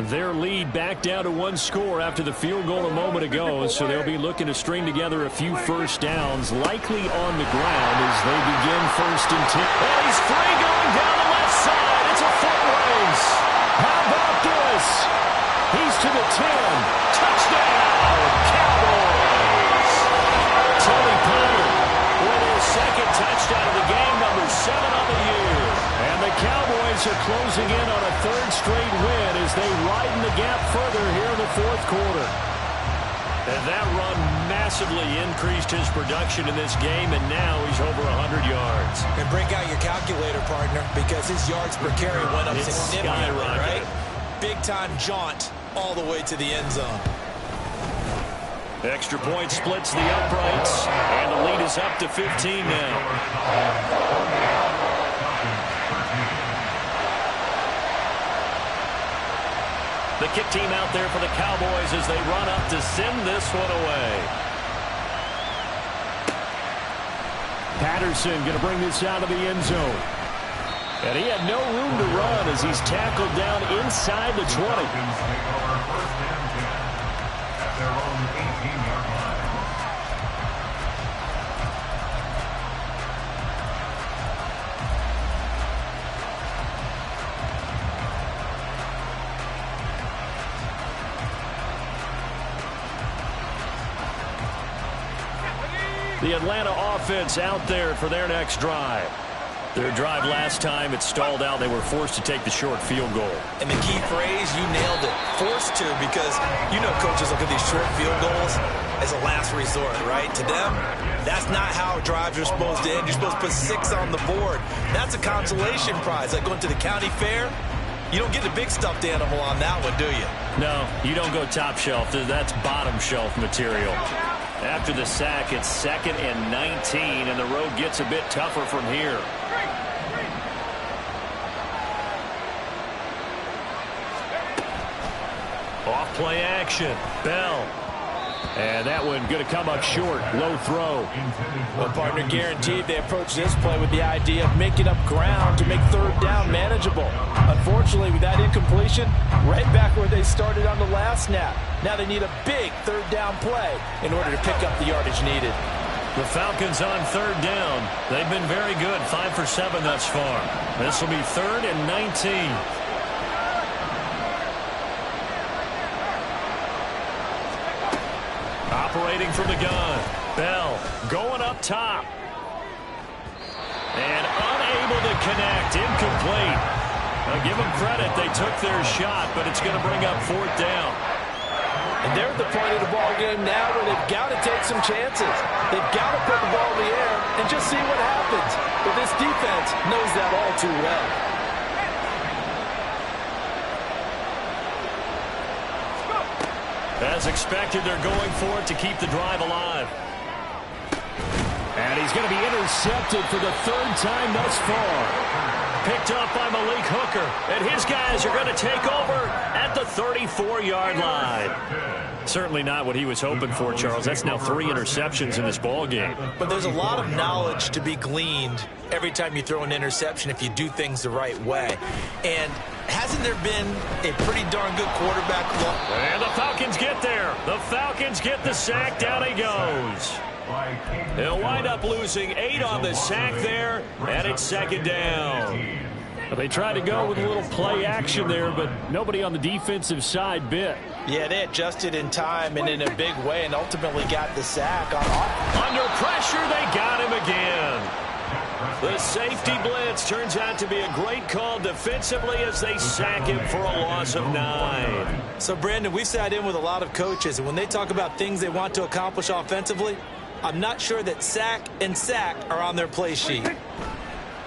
Their lead back down to 1 score after the field goal a moment ago, so they'll be looking to string together a few first downs, likely on the ground as they begin 1st and 10. And he's free going down the left side. It's a foot race. How about this? He's to the 10. Touchdown, Cowboys. Tony Pollard with his 2nd touchdown of the game, number 7 on the year. And the Cowboys are closing in on a 3rd straight win as they widen the gap further here in the 4th quarter. And that run massively increased his production in this game, and now he's over 100 yards. And break out your calculator, partner, because his yards per carry went up significantly, right? Big-time jaunt all the way to the end zone. Extra point splits the uprights, and the lead is up to 15 now. The kick team out there for the Cowboys as they run up to send this one away. Patterson going to bring this out of the end zone. And he had no room to run as he's tackled down inside the 20. At their own 18-yard line. The Atlanta offense out there for their next drive. Their drive last time, it stalled out. They were forced to take the short field goal. And the key phrase, you nailed it. Forced to, because you know coaches look at these short field goals as a last resort, right? To them, that's not how drives are supposed to end. You're supposed to put 6 on the board. That's a consolation prize. Like going to the county fair, you don't get the big stuffed animal on that one, do you? No, you don't go top shelf. That's bottom shelf material. After the sack, it's 2nd and 19, and the road gets a bit tougher from here. Off play action. Bell. And that one going to come up short. Low throw. Well, partner, guaranteed they approach this play with the idea of making up ground to make 3rd down manageable. Unfortunately, with that incompletion, right back where they started on the last snap. Now they need a big 3rd down play in order to pick up the yardage needed. The Falcons on 3rd down. They've been very good. 5 for 7 thus far. This will be 3rd and 19. Operating from the gun. Bell going up top. And unable to connect. Incomplete. Now give them credit. They took their shot, but it's going to bring up 4th down. And they're at the point of the ball game now where they've got to take some chances. They've got to put the ball in the air and just see what happens. But this defense knows that all too well. As expected, they're going for it to keep the drive alive. And he's going to be intercepted for the 3rd time thus far. Picked up by Malik Hooker. And his guys are going to take over at the 34-yard line. Certainly not what he was hoping for, Charles. That's now 3 interceptions in this ball game. But there's a lot of knowledge to be gleaned every time you throw an interception if you do things the right way. And hasn't there been a pretty darn good quarterback look? And the Falcons get there. The Falcons get the sack. Down he goes. He'll wind up losing 8 on the sack there, and it's 2nd down. They tried to go with a little play action there, but nobody on the defensive side bit. Yeah, they adjusted in time and in a big way and ultimately got the sack. Under pressure, they got him again. The safety blitz turns out to be a great call defensively as they sack him for a loss of 9. So, Brandon, we've sat in with a lot of coaches, and when they talk about things they want to accomplish offensively, I'm not sure that sack and sack are on their play sheet.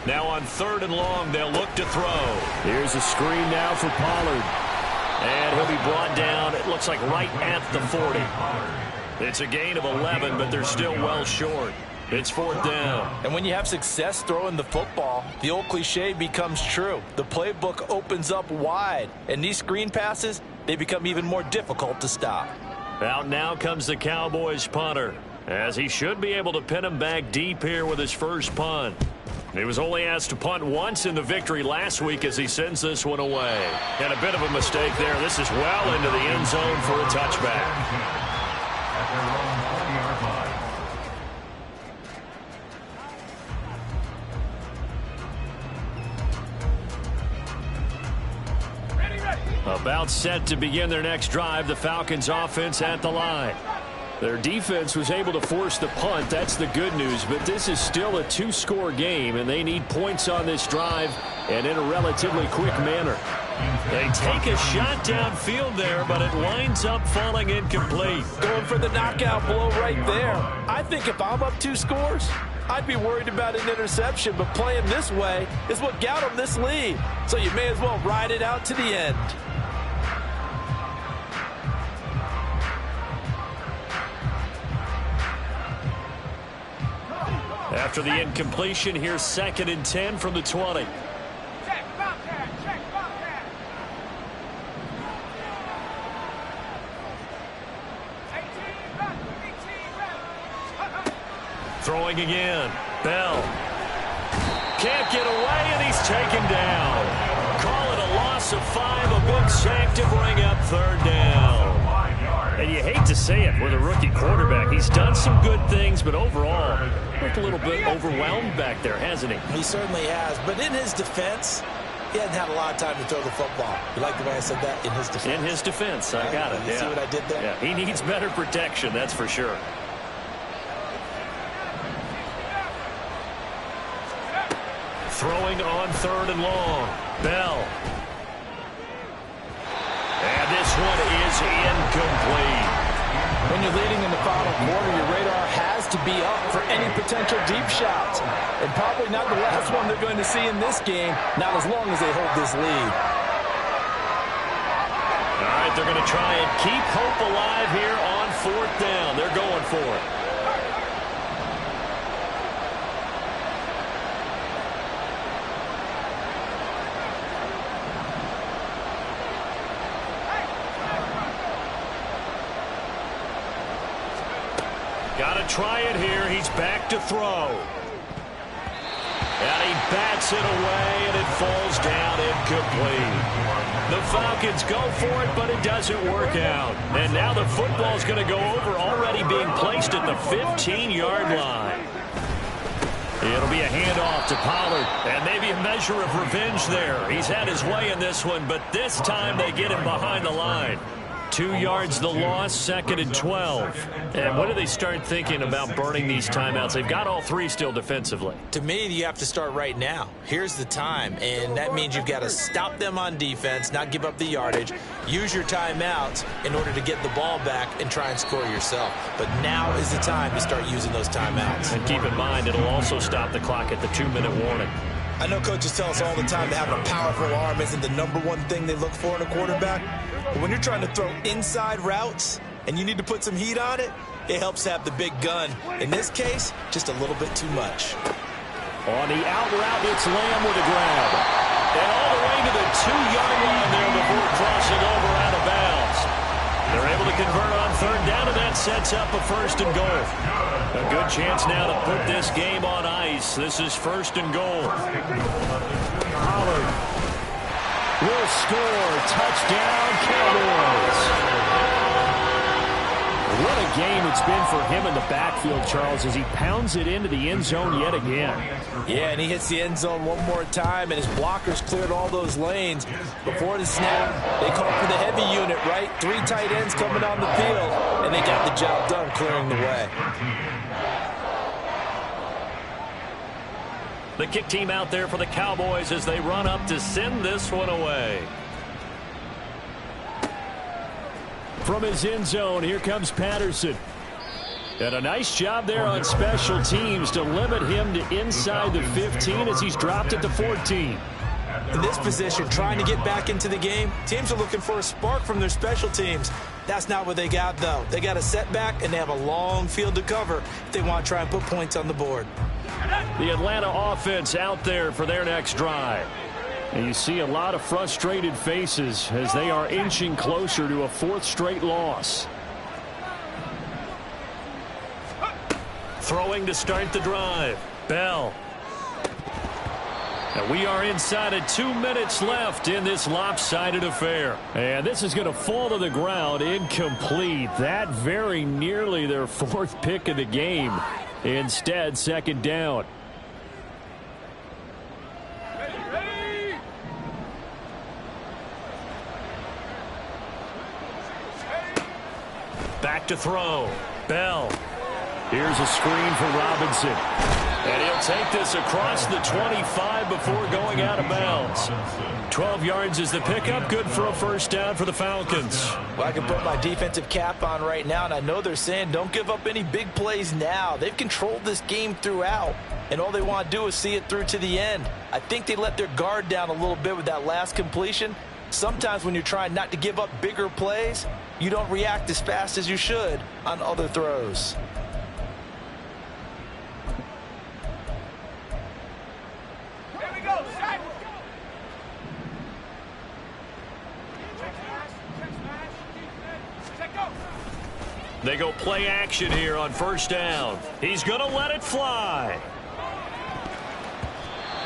Now on 3rd and long, they'll look to throw. Here's a screen now for Pollard. And he'll be brought down, it looks like right at the 40. It's a gain of 11, but they're still well short. It's 4th down. And when you have success throwing the football, the old cliche becomes true. The playbook opens up wide. And these screen passes, they become even more difficult to stop. Out now comes the Cowboys punter, as he should be able to pin him back deep here with his first punt. He was only asked to punt once in the victory last week as he sends this one away. And a bit of a mistake there. This is well into the end zone for a touchback. At their own 20-yard line. About set to begin their next drive, the Falcons offense at the line. Their defense was able to force the punt. That's the good news, but this is still a two-score game, and they need points on this drive and in a relatively quick manner. They take a shot downfield there, but it winds up falling incomplete. Going for the knockout blow right there. I think if I'm up 2 scores, I'd be worried about an interception, but playing this way is what got them this lead. So you may as well ride it out to the end. After the incompletion, here's 2nd and 10 from the 20. Check, Bobcat, check, Bobcat. 18 back, 18 back. Throwing again. Bell. Can't get away, and he's taken down. Call it a loss of 5, a big sack to bring up 3rd down. And you hate to say it with a rookie quarterback. He's done some good things, but overall, looked a little bit overwhelmed back there, hasn't he? He certainly has, but in his defense, he hasn't had a lot of time to throw the football. You like the way I said that? In his defense. In his defense, I got it. You see what I did there? Yeah, he needs better protection, that's for sure. Throwing on 3rd and long. Bell. And this one is incomplete. When you're leading in the final quarter, your radar has to be up for any potential deep shots. And probably not the last one they're going to see in this game, not as long as they hold this lead. All right, they're going to try and keep hope alive here on 4th down. They're going for it. Got to try it here. He's back to throw. And he bats it away, and it falls down incomplete. The Falcons go for it, but it doesn't work out. And now the football's going to go over, already being placed at the 15-yard line. It'll be a handoff to Pollard, and maybe a measure of revenge there. He's had his way in this one, but this time they get him behind the line. 2 yards the loss, 2nd and 12. And when do they start thinking about burning these timeouts? They've got all 3 still defensively. To me, you have to start right now. Here's the time, and that means you've got to stop them on defense, not give up the yardage, use your timeouts in order to get the ball back and try and score yourself. But now is the time to start using those timeouts. And keep in mind, it'll also stop the clock at the 2-minute warning. I know coaches tell us all the time that having a powerful arm isn't the #1 thing they look for in a quarterback. But when you're trying to throw inside routes and you need to put some heat on it, it helps to have the big gun. In this case, just a little bit too much. On the out route, it's Lamb with a grab. And all the way to the 2-yard line there before crossing over out of bounds. They're able to convert on 3rd down, and that sets up a 1st and goal. A good chance now to put this game on ice. This is 1st and goal. Pollard will score. Touchdown, Cowboys. What a game it's been for him in the backfield, Charles, as he pounds it into the end zone yet again. Yeah, and he hits the end zone one more time, and his blockers cleared all those lanes. Before the snap, they called for the heavy unit, right? 3 tight ends coming on the field, and they got the job done clearing the way. The kick team out there for the Cowboys as they run up to send this one away. From his end zone, here comes Patterson. And a nice job there on special teams to limit him to inside the 15 as he's dropped it to 14. In this position, trying to get back into the game, teams are looking for a spark from their special teams. That's not what they got, though. They got a setback, and they have a long field to cover if they want to try and put points on the board. The Atlanta offense out there for their next drive. And you see a lot of frustrated faces as they are inching closer to a 4th straight loss. Throwing to start the drive. Bell. And we are inside of 2 minutes left in this lopsided affair. And this is going to fall to the ground incomplete. That very nearly their 4th pick of the game. Instead, 2nd down. Back to throw. Bell. Here's a screen for Robinson. And he'll take this across the 25 before going out of bounds. 12 yards is the pickup. Good for a 1st down for the Falcons. Well, I can put my defensive cap on right now, and I know they're saying don't give up any big plays now. They've controlled this game throughout, and all they want to do is see it through to the end. I think they let their guard down a little bit with that last completion. Sometimes when you're trying not to give up bigger plays, you don't react as fast as you should on other throws. They go play action here on 1st down. He's going to let it fly.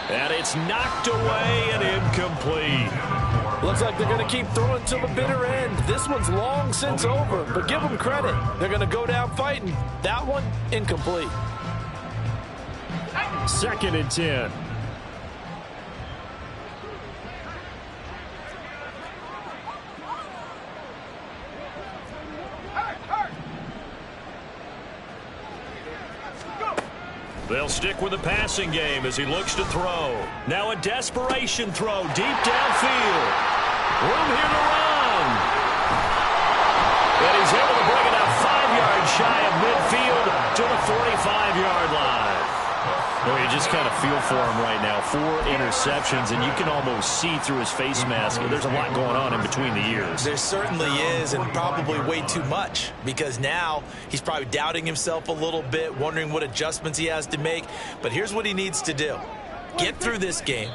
And it's knocked away and incomplete. Looks like they're going to keep throwing till the bitter end. This one's long since over, but give them credit. They're going to go down fighting. That one, incomplete. 2nd and 10. They'll stick with the passing game as he looks to throw. Now a desperation throw deep downfield. Room here to run. And he's able to bring it out 5 yards shy of midfield to the 45-yard line. Well, you just kind of feel for him right now. 4 interceptions, and you can almost see through his face mask. There's a lot going on in between the ears. There certainly is, and probably way too much, because now he's probably doubting himself a little bit, wondering what adjustments he has to make. But here's what he needs to do. Get through this game,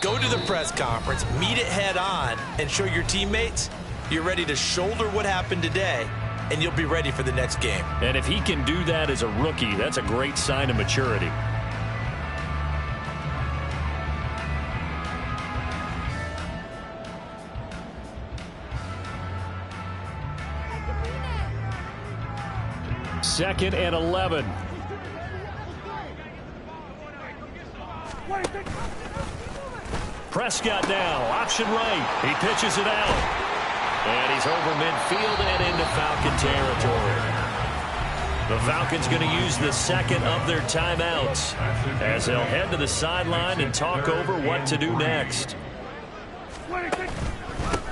go to the press conference, meet it head on, and show your teammates you're ready to shoulder what happened today, and you'll be ready for the next game. And if he can do that as a rookie, that's a great sign of maturity. Second and 11. Prescott now, option right. He pitches it out. And he's over midfield and into Falcon territory. The Falcons going to use the 2nd of their timeouts as they'll head to the sideline and talk over what to do next.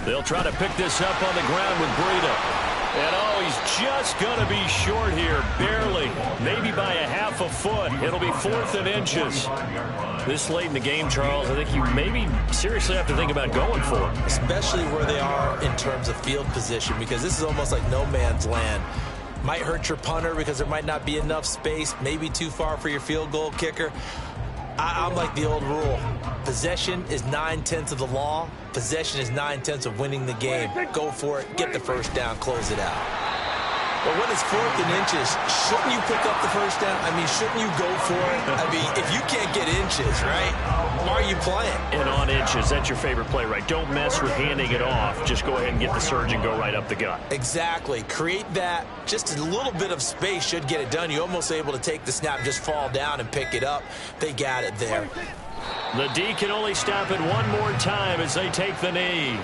They'll try to pick this up on the ground with Breida. And oh, he's just going to be short here, barely, maybe by a half a foot. It'll be 4th and inches. This late in the game, Charles, I think you maybe seriously have to think about going for it. Especially where they are in terms of field position, because this is almost like no man's land. Might hurt your punter because there might not be enough space, maybe too far for your field goal kicker. I'm like the old rule. Possession is 9/10 of the law. Possession is 9/10 of winning the game. Go for it. Get the 1st down. Close it out. But when it's 4th and inches, shouldn't you pick up the 1st down? I mean, shouldn't you go for it? I mean, if you can't get inches, right, why are you playing? And on inches, that's your favorite play, right? Don't mess with handing it off. Just go ahead and get the surge and go right up the gut. Exactly. Create that. Just a little bit of space should get it done. You're almost able to take the snap, just fall down and pick it up. They got it there. The D can only stop it one more time as they take the knee.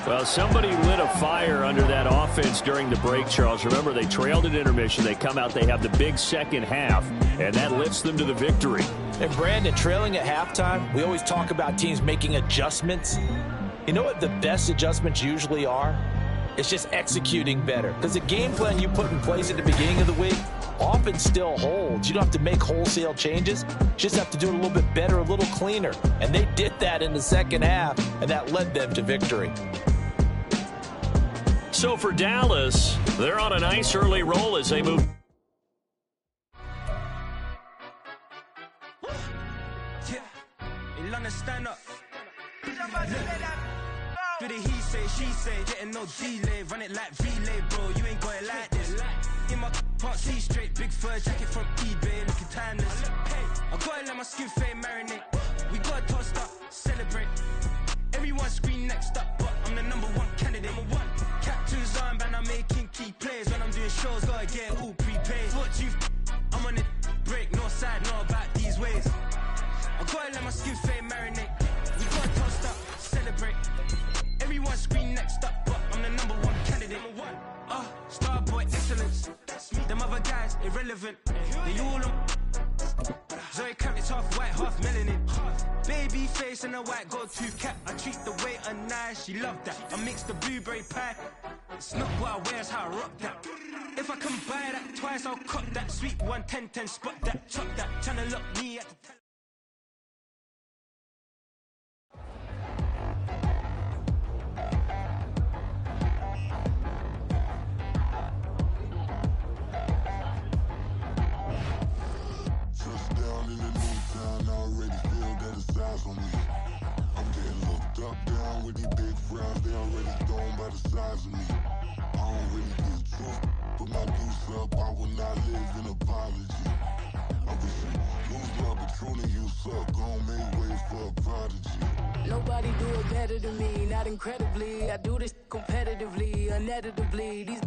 Well, somebody lit a fire under that offense during the break, Charles. Remember, they trailed at intermission. They come out, they have the big second half, and that lifts them to the victory. And, Brandon, trailing at halftime, we always talk about teams making adjustments. You know what the best adjustments usually are? It's just executing better. Because the game plan you put in place at the beginning of the week often still holds. You don't have to make wholesale changes. You just have to do it a little bit better, a little cleaner. And they did that in the second half, and that led them to victory. So for Dallas, they're on a nice early roll as they move In London, stand up. Do the he say, she say, getting no delay. Run it like relay, bro, you ain't got it like this. In my can't see straight, big fur jacket from eBay, looking timeless. I gotta let my skin fade marinate. We gotta toast up, celebrate. Everyone scream next up, but I'm the #1 candidate. Captain's armband, I'm making key plays. When I'm doing shows, gotta get all prepaid. What you I'm on it, break, no side, know about these ways. I gotta let my skin fade marinate. We gotta toast up, celebrate. Everyone scream next up, but I'm the #1 candidate. Starboy excellence. Them other guys irrelevant. They all on. Zoe Kravitz half white, half melanin. Baby face and a white gold tooth cap. I treat the waiter nice, she love that. I mix the blueberry pie. It's not what I wear, it's how I rock that. If I can buy that twice, I'll cut that. Sweet 110, spot that, chop that. Tryna lock me at the Touchdown in the new town, I already feel that it's eyes on me. I'm getting looked up, down with these big frowns, they already gone by the size of me. I don't really get truth, but my goose up, I will not live in apology. I wish you lose love, but truly you suck, gon' make way for a prodigy. Nobody do it better than me, not incredibly. I do this competitively, uneditably. These